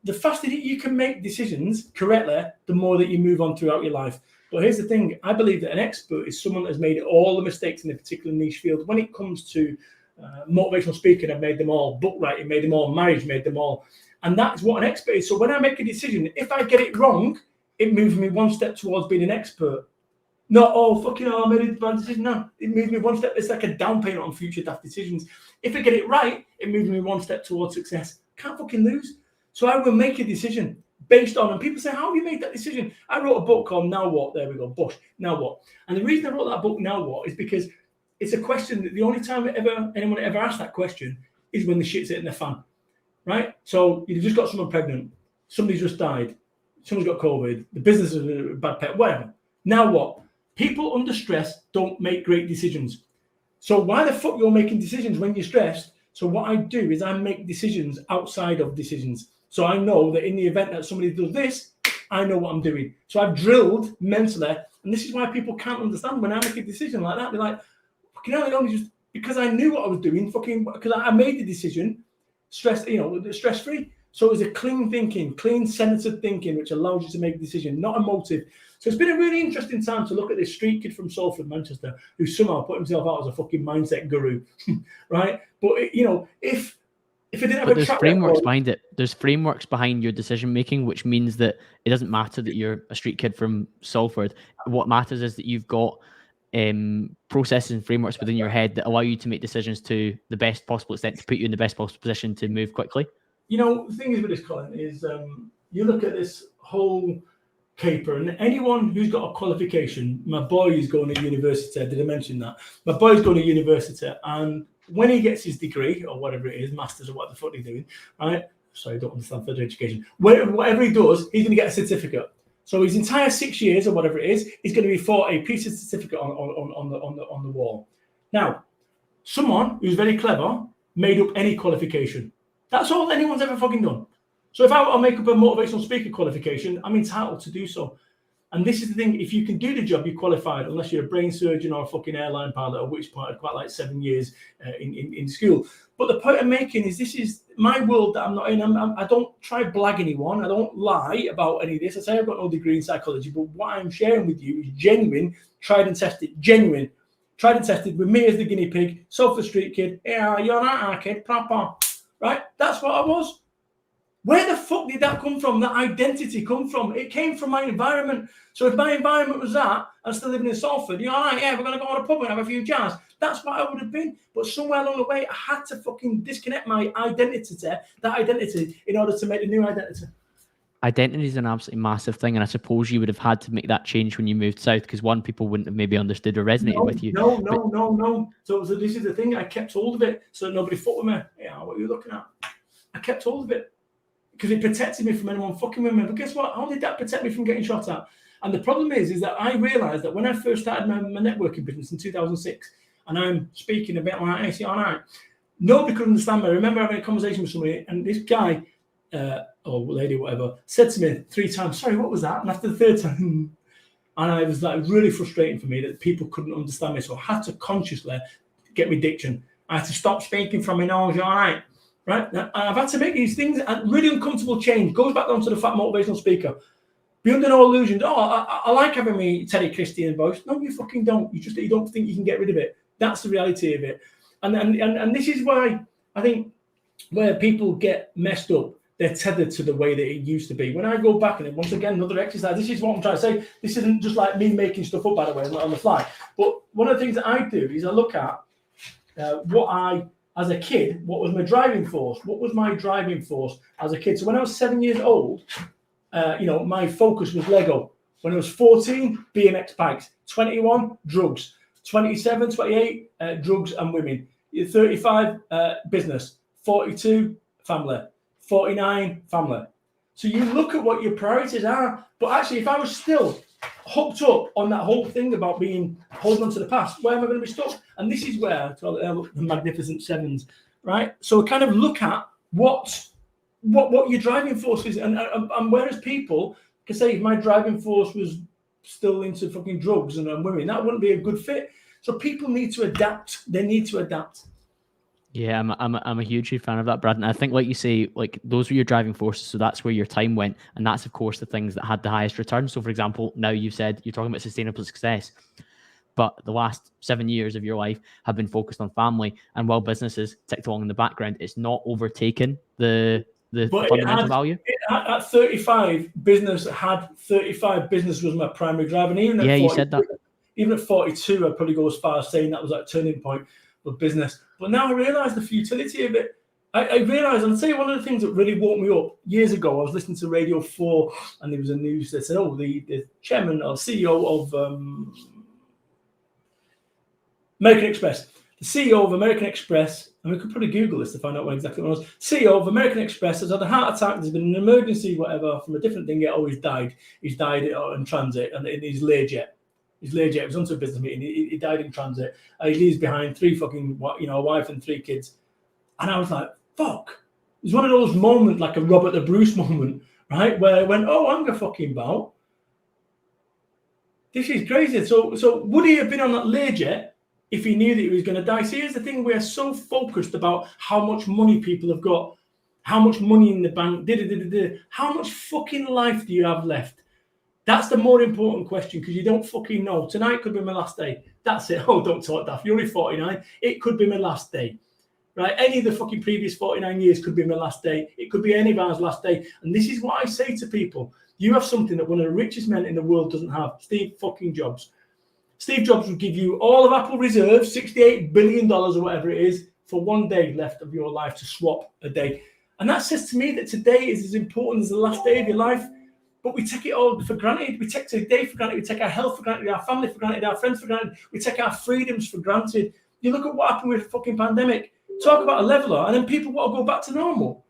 the faster that you can make decisions correctly, the more that you move on throughout your life. But here's the thing. I believe that an expert is someone that has made all the mistakes in a particular niche field. When it comes to motivational speaking, I've made them all. Book writing, made them all. Marriage, made them all. And that's what an expert is. So when I make a decision, if I get it wrong, it moves me one step towards being an expert. Not, oh, fucking hell, I made a bad decision. No, it moves me one step. It's like a down payment on future daft decisions. If I get it right, it moves me one step towards success. Can't fucking lose. So I will make a decision based on, and people say, how have you made that decision? I wrote a book called Now What? There we go, Bush, Now What? And the reason I wrote that book, Now What, is because it's a question that the only time anyone ever asked that question is when the shit's hitting their fan, right? So you've just got someone pregnant, somebody's just died, someone's got COVID, the business is a bad pet, whatever. Now what? People under stress don't make great decisions. So why the fuck you're making decisions when you're stressed? So what I do is I make decisions outside of decisions. So I know that in the event that somebody does this, I know what I'm doing. So I've drilled mentally, and this is why people can't understand when I make a decision like that. They're like, fucking hell, only just because I knew what I was doing, because I made the decision, stress-free. So it was a clean thinking, clean centered thinking, which allows you to make a decision, not emotive. So it's been a really interesting time to look at this street kid from Salford, Manchester, who somehow put himself out as a fucking mindset guru, right? But if I didn't have there's frameworks behind it. There's frameworks behind your decision making, which means that it doesn't matter that you're a street kid from Salford. What matters is that you've got processes and frameworks within your head that allow you to make decisions to the best possible extent to put you in the best possible position to move quickly. The thing is with this, Colin, is you look at this whole caper, and anyone who's got a qualification, my boy is going to university. Did I mention that? My boy's going to university, and when he gets his degree or whatever it is, masters or what the fuck he's doing, right? Sorry, I don't understand further education. Whatever he does, he's going to get a certificate. So his entire 6 years or whatever it is, he's going to be for a piece of certificate on the wall. Now, someone who's very clever made up any qualification. That's all anyone's ever fucking done. So if I'll make up a motivational speaker qualification, I'm entitled to do so. And this is the thing, if you can do the job, you're qualified, unless you're a brain surgeon or a fucking airline pilot, at which point I'd quite like 7 years in school. But the point I'm making is this is my world that I'm not in. I don't try to blag anyone. I don't lie about any of this. I say I've got no degree in psychology, but what I'm sharing with you is genuine, tried and tested, genuine. Tried and tested with me as the guinea pig, Salford street kid. Yeah, you're not a kid, proper. Right? That's what I was. Where the fuck did that come from? That identity come from? It came from my environment. So if my environment was that, I'm still living in Salford, you're all right, yeah, we're going to go on a pub and have a few jars. That's what I would have been. But somewhere along the way, I had to fucking disconnect my identity in order to make a new identity. Identity is an absolutely massive thing, and I suppose you would have had to make that change when you moved south, because one, people wouldn't have maybe understood or resonated with you. No. So this is the thing. I kept hold of it so that nobody fucked with me. Yeah, what are you looking at? I kept hold of it because it protected me from anyone fucking with me. But guess what? How did that protect me from getting shot at? And the problem is that I realised that when I first started my networking business in 2006, and I'm speaking a bit like this, all right, nobody could understand me. I remember having a conversation with somebody, and this guy, or lady, whatever, said to me 3 times, sorry, what was that? And after the 3rd time, and I was like really frustrating for me that people couldn't understand me. So I had to consciously get my diction. I had to stop speaking from my nose, all right? Right? Now, I've had to make these things a really uncomfortable change. Goes back down to the fat motivational speaker. Be under no illusions. Oh, I like having me Teddy Christian voice. No, you fucking don't. You don't think you can get rid of it. That's the reality of it. And this is why I think where people get messed up, they're tethered to the way that it used to be. When I go back, and once again, another exercise, this is what I'm trying to say. This isn't just like me making stuff up, by the way, on the fly. But one of the things that I do is I look at as a kid, what was my driving force? What was my driving force as a kid? So when I was 7 years old, my focus was Lego. When I was 14, BMX bikes. 21, drugs. 27, 28, drugs and women. 35, business. 42, family. 49, family. So you look at what your priorities are. But actually, if I was still hooked up on that whole thing about holding on to the past, where am I going to be stuck? And this is where the Magnificent Sevens, right? So kind of look at what your driving force is, and whereas people can say if my driving force was still into fucking drugs and women, that wouldn't be a good fit. So people need to adapt. They need to adapt. Yeah, I'm a huge fan of that, Brad. And I think, like you say, like those were your driving forces. So that's where your time went. And that's, of course, the things that had the highest return. So, for example, now you've said you're talking about sustainable success, but the last 7 years of your life have been focused on family. And while businesses ticked along in the background, it's not overtaken the fundamental value. At 35, business was my primary drive. And even at 40, you said that. Even at 42, I'd probably go as far as saying that was like a turning point of business. But now I realise the futility of it. I realised, and I'll tell you one of the things that really woke me up years ago. I was listening to Radio 4, and there was a news that said, the chairman or CEO of American Express. The CEO of American Express, and we could probably Google this to find out what exactly it was. CEO of American Express has had a heart attack. There's been an emergency, whatever, from a different thing. He's died. He's died in transit, and in his Learjet. His Learjet. It was onto a business meeting. He died in transit. He leaves behind 3 fucking, a wife and 3 kids. And I was like, fuck. It was one of those moments, like a Robert the Bruce moment, right? Where I went, I'm gonna fucking bow. This is crazy. So would he have been on that Learjet if he knew that he was going to die? See, here's the thing. We are so focused about how much money people have got, how much money in the bank, how much fucking life do you have left? That's the more important question, because you don't fucking know. Tonight could be my last day. That's it. Don't talk daft. You're only 49. It could be my last day, right? Any of the fucking previous 49 years could be my last day. It could be any of ours last day. And this is what I say to people. You have something that one of the richest men in the world doesn't have. Steve fucking Jobs. Steve Jobs would give you all of Apple reserves, $68 billion or whatever it is, for 1 day left of your life to swap a day. And that says to me that today is as important as the last day of your life. But we take it all for granted. We take today for granted. We take our health for granted, our family for granted, our friends for granted. We take our freedoms for granted. You look at what happened with the fucking pandemic. Talk about a leveler, and then people want to go back to normal.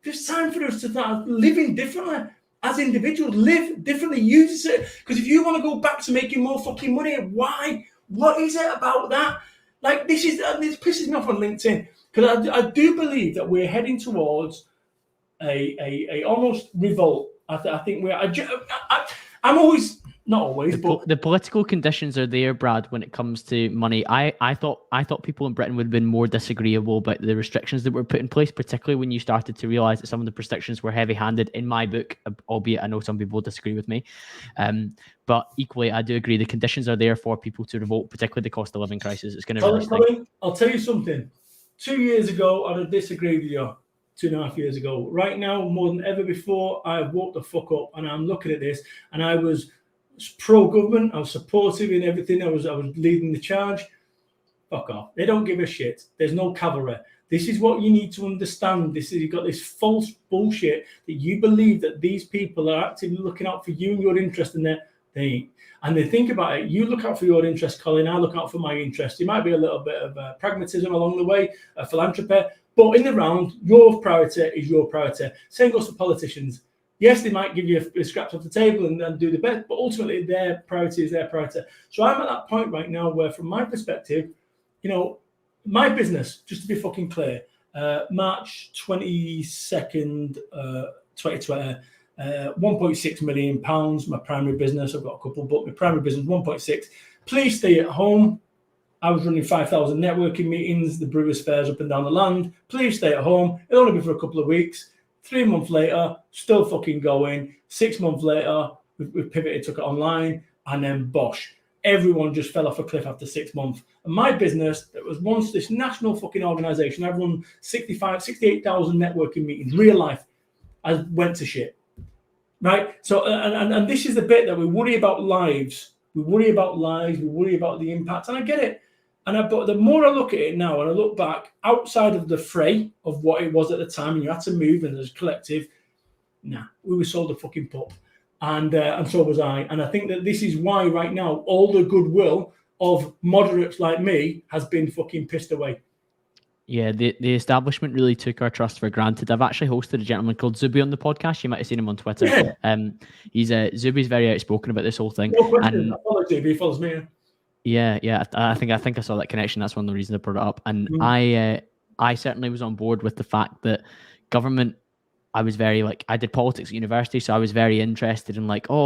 There's time for us to start living differently. As individuals, live differently, use it. Because if you want to go back to making more fucking money, why? What is it about that? Like, this pisses me off on LinkedIn. Because I do believe that we're heading towards a almost revolt. I think I'm always, not always, but the political conditions are there, Brad, when it comes to money. I thought people in Britain would have been more disagreeable about the restrictions that were put in place, particularly when you started to realise that some of the restrictions were heavy-handed in my book, albeit I know some people disagree with me. But equally, I do agree the conditions are there for people to revolt, particularly the cost of living crisis. It's going to really I'll tell you something. 2 years ago, I'd have disagreed with you. 2.5 years ago. Right now, more than ever before, I've woke the fuck up, and I'm looking at this, and I was pro-government. I was supportive in everything. I was leading the charge. Fuck off. They don't give a shit. There's no cavalry. This is what you need to understand. You've got this false bullshit that you believe that these people are actively looking out for you and your interest, and they ain't. And they think about it. You look out for your interest, Colin. I look out for my interest. There might be a little bit of pragmatism along the way, philanthropy. But in the round, your priority is your priority. Same goes for politicians. Yes, they might give you a scraps off the table and do the best, but ultimately their priority is their priority. So I'm at that point right now where, from my perspective, my business, just to be fucking clear, March 22nd, 2020, 1.6 million pounds, my primary business. I've got a couple, but my primary business, 1.6. Please stay at home. I was running 5,000 networking meetings, the Brewers fairs up and down the land. Please stay at home. It'll only be for a couple of weeks. 3 months later, still fucking going. 6 months later, we pivoted, took it online, and then bosh. Everyone just fell off a cliff after 6 months. And my business, that was once this national fucking organization, I've run 68,000 networking meetings, real life, I went to shit. Right? So, and this is the bit that we worry about lives. We worry about lives. We worry about the impact. And I get it. But the more I look at it now and I look back outside of the fray of what it was at the time, and you had to move and as a collective, we were sold a fucking pup. And so was I. And I think that this is why right now all the goodwill of moderates like me has been fucking pissed away. Yeah, the establishment really took our trust for granted. I've actually hosted a gentleman called Zuby on the podcast. You might have seen him on Twitter. Yeah. Zuby's very outspoken about this whole thing. No question. And I follow JB, he follows me. yeah, I think I saw that connection. That's one of the reasons I brought it up. And I certainly was on board with the fact that government. I was very I did politics at university, so I was very interested in the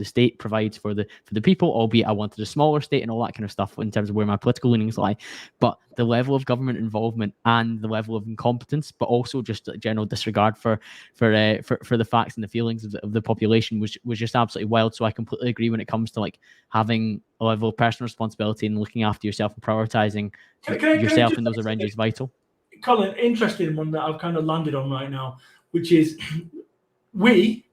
state provides for the people, albeit I wanted a smaller state and all that kind of stuff in terms of where my political leanings lie. But the level of government involvement and the level of incompetence, but also just a general disregard for the facts and the feelings of the population was just absolutely wild. So I completely agree when it comes to having a level of personal responsibility and looking after yourself and prioritizing yourself in those around you is vital. Colin, interesting one that I've kind of landed on right now, which is we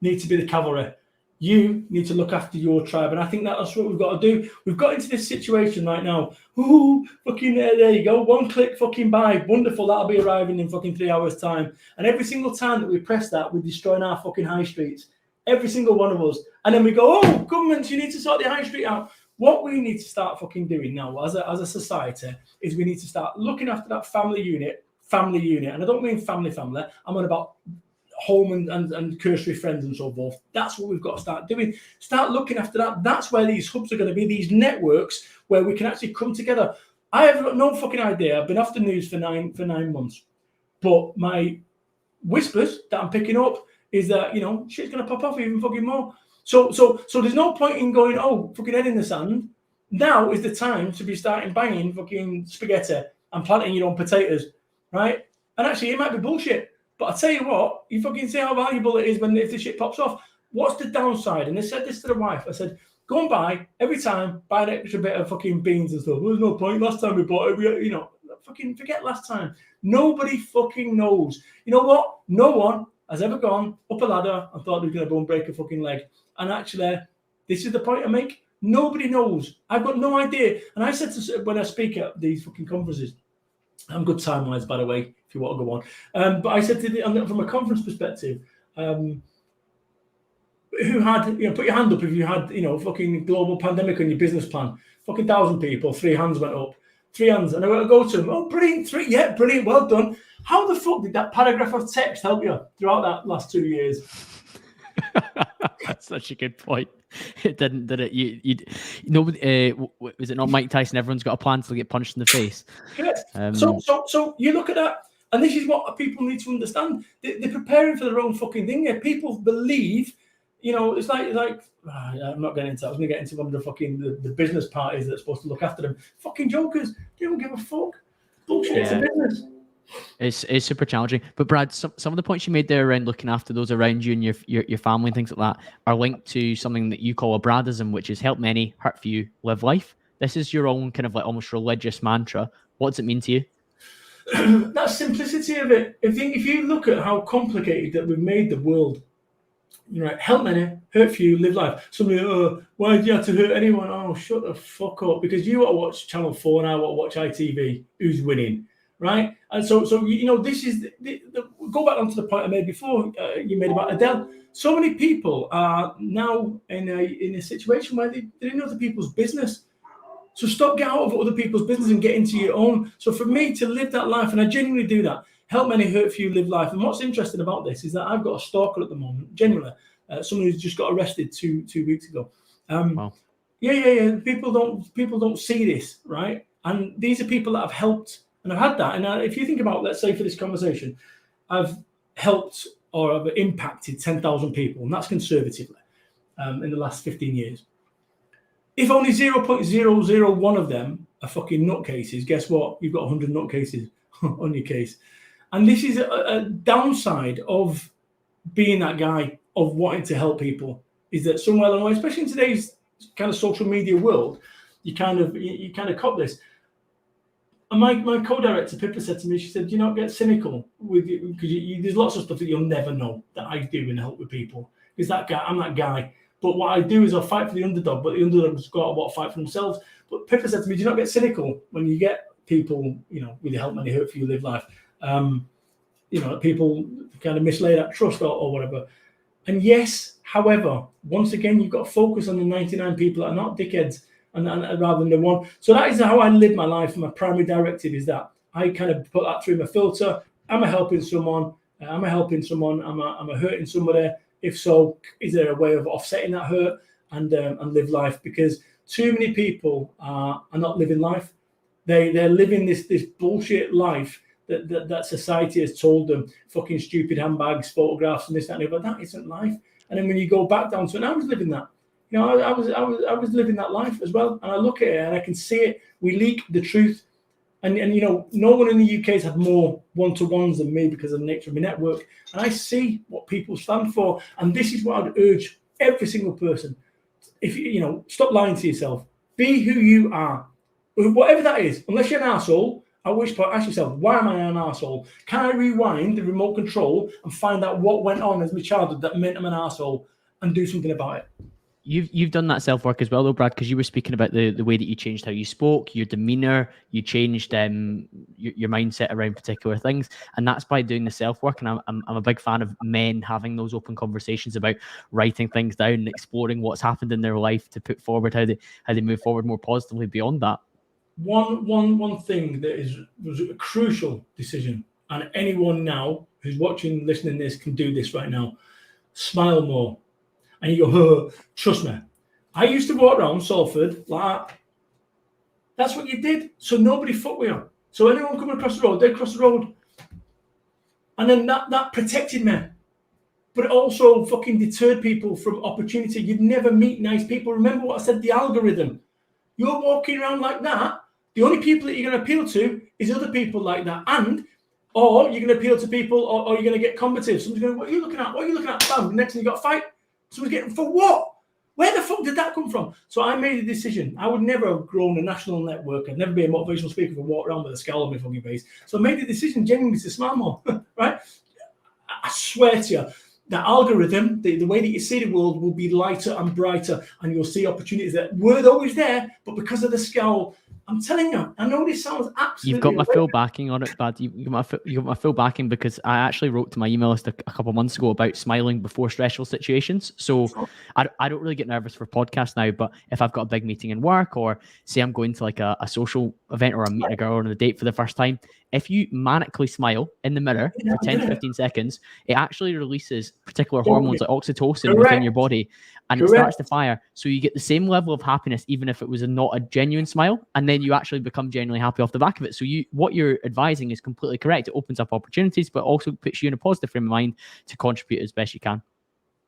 need to be the cavalry. You need to look after your tribe. And I think that's what we've got to do. We've got into this situation right now. Ooh, fucking there you go. One click fucking buy. Wonderful. That'll be arriving in fucking 3 hours time. And every single time that we press that, we're destroying our fucking high streets. Every single one of us. And then we go, oh, governments, you need to sort the high street out. What we need to start fucking doing now as a society is we need to start looking after that family unit. And I don't mean family. I'm on about home and cursory friends and so forth. That's what we've got to start doing. Start looking after that. That's where these hubs are going to be, these networks where we can actually come together. I have got no fucking idea. I've been off the news for nine months. But my whispers that I'm picking up is that, shit's going to pop off even fucking more. So there's no point in going, oh, fucking head in the sand. Now is the time to be starting banging fucking spaghetti and planting your own potatoes, right? And actually, it might be bullshit. But I tell you what, you fucking see how valuable it is if the shit pops off. What's the downside? And I said this to the wife. I said, go and buy an extra bit of fucking beans and stuff. There's no point. Last time we bought it, fucking forget last time. Nobody fucking knows. You know what? No one has ever gone up a ladder and thought they were going to go and break a fucking leg. And actually, this is the point I make. Nobody knows. I've got no idea. And I said when I speak at these fucking conferences, I'm good time-wise, by the way, if you want to go on. But I said from a conference perspective, who had, put your hand up if you had, fucking global pandemic on your business plan. Fucking 1,000 people, 3 hands went up. 3 hands. And I went to go to them. Oh, brilliant. 3. Yeah, brilliant. Well done. How the fuck did that paragraph of text help you throughout that last 2 years? That's such a good point. It didn't, did it? Was it not Mike Tyson? Everyone's got a plan to get punched in the face. Correct. So you look at that, and this is what people need to understand. They're preparing for their own fucking thing. Yeah, people believe, it's like I'm not getting into that. I was going to get into one of the fucking the business parties that's supposed to look after them. Fucking jokers. They don't give a fuck. Bullshit. Yeah. It's a business. It's super challenging. But Brad, some of the points you made there around looking after those around you and your family and things like that are linked to something that you call a Bradism, which is help many, hurt few, live life. This is your own kind of almost religious mantra. What does it mean to you? That simplicity of it. If you look at how complicated that we've made the world, help many, hurt few, live life. Somebody, why did you have to hurt anyone? Oh, shut the fuck up. Because you want to watch Channel 4 and I want to watch ITV. Who's winning? Right, and so this is go back onto the point I made before. You made about Adele. So many people are now in a situation where they're in other people's business. So stop, get out of other people's business and get into your own. So for me to live that life, and I genuinely do that, help many, hurt few, live life. And what's interesting about this is that I've got a stalker at the moment. Genuinely, someone who's just got arrested two weeks ago. Wow. Yeah. People don't see this, right? And these are people that I've helped. And I've had that. And if you think about, let's say for this conversation, I've helped or I've impacted 10,000 people, and that's conservatively, in the last 15 years. If only 0.001 of them are fucking nutcases, guess what? You've got 100 nutcases on your case. And this is a downside of being that guy, of wanting to help people, is that somewhere along the way, especially in today's kind of social media world, you kind of cop this. And my co-director, Pippa, said to me, she said, do you not get cynical with you? Because there's lots of stuff that you'll never know that I do and help with people. Because I'm that guy. But what I do is I'll fight for the underdog, but the underdog's got to fight for themselves. But Pippa said to me, do you not get cynical when you get people, with your help many, hurt few, live life? People kind of mislay that trust or whatever. And yes, however, once again, you've got to focus on the 99 people that are not dickheads. and rather than the one. So that is how I live my life. My primary directive is that I kind of put that through my filter. Am I helping someone? Am I helping someone? Am I hurting somebody? If so, is there a way of offsetting that hurt and live life? Because too many people are not living life. They're living this bullshit life that society has told them. Fucking stupid handbags, photographs, and this, that, and the other. That isn't life. And then when you go back down to it, and I was living that. You know, I was living that life as well. And I look at it and I can see it. We leak the truth. And you know, no one in the UK has had more one-to-ones than me because of the nature of my network. And I see what people stand for. And this is what I'd urge every single person. If you know, stop lying to yourself. Be who you are. Whatever that is. Unless you're an arsehole, at which point ask yourself, why am I an arsehole? Can I rewind the remote control and find out what went on as my childhood that meant I'm an arsehole and do something about it? You've done that self-work as well, though, Brad, because you were speaking about the way that you changed how you spoke, your demeanor, you changed your mindset around particular things, and that's by doing the self-work. And I'm a big fan of men having those open conversations about writing things down and exploring what's happened in their life to put forward how they move forward more positively beyond that. One thing that was a crucial decision, and anyone now who's watching, listening to this can do this right now. Smile more. And you go, oh, trust me. I used to walk around Salford like that. That's what you did. So nobody fucked with you. So anyone coming across the road, they'd cross the road. And then that protected me. But it also fucking deterred people from opportunity. You'd never meet nice people. Remember what I said, the algorithm. You're walking around like that. The only people that you're going to appeal to is other people like that. Or you're going to appeal to people, or you're going to get combative. Someone's going, what are you looking at? What are you looking at? Bam. Next thing you got a fight. Someone's getting, for what? Where the fuck did that come from? So I made a decision. I would never have grown a national network. I'd never be a motivational speaker and walk around with a scowl on my fucking face. So I made the decision genuinely to smile more, right? I swear to you, that algorithm, the way that you see the world will be lighter and brighter, and you'll see opportunities that weren't always there, but because of the scowl, I'm telling you, I know this sounds absolutely... You've got my full backing on it, Brad. You got my full backing, because I actually wrote to my email list a couple of months ago about smiling before stressful situations. So I don't really get nervous for podcasts now, but if I've got a big meeting in work, or say I'm going to like a social event, or I'm meeting a girl on a date for the first time, if you manically smile in the mirror for 10 to 15 seconds, it actually releases particular hormones like oxytocin within your body, and it starts to fire. So you get the same level of happiness, even if it was not a genuine smile, and then you actually become genuinely happy off the back of it. So what you're advising is completely correct. It opens up opportunities, but also puts you in a positive frame of mind to contribute as best you can.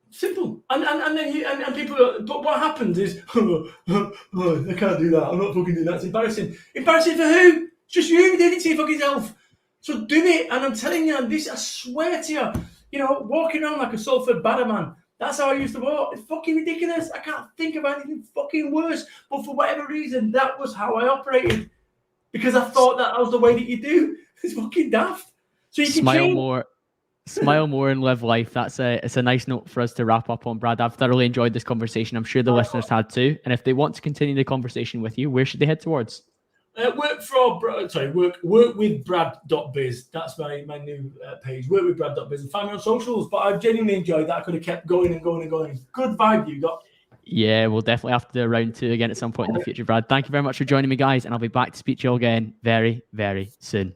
Simple. And then people, but what happens is, I can't do that. I'm not fucking doing that. It's embarrassing. Embarrassing for who? It's just you did it to your fucking self. So do it. And I'm telling you, this, I swear to you, you know, walking around like a Salford badder man. That's how I used to walk. It's fucking ridiculous. I can't think of anything fucking worse. But for whatever reason, that was how I operated. Because I thought that was the way that you do. It's fucking daft. So you can smile more. Smile more and live life. It's a nice note for us to wrap up on, Brad. I've thoroughly enjoyed this conversation. I'm sure the listeners had too. And if they want to continue the conversation with you, where should they head towards? Work with Brad.biz. That's my new page. Work with Brad.biz, and find me on socials. But I've genuinely enjoyed that. I could have kept going and going and going. Good vibe you got. Yeah, we'll definitely have to do a round 2 again at some point in the future, Brad. Thank you very much for joining me, guys, and I'll be back to speak to you all again very, very soon.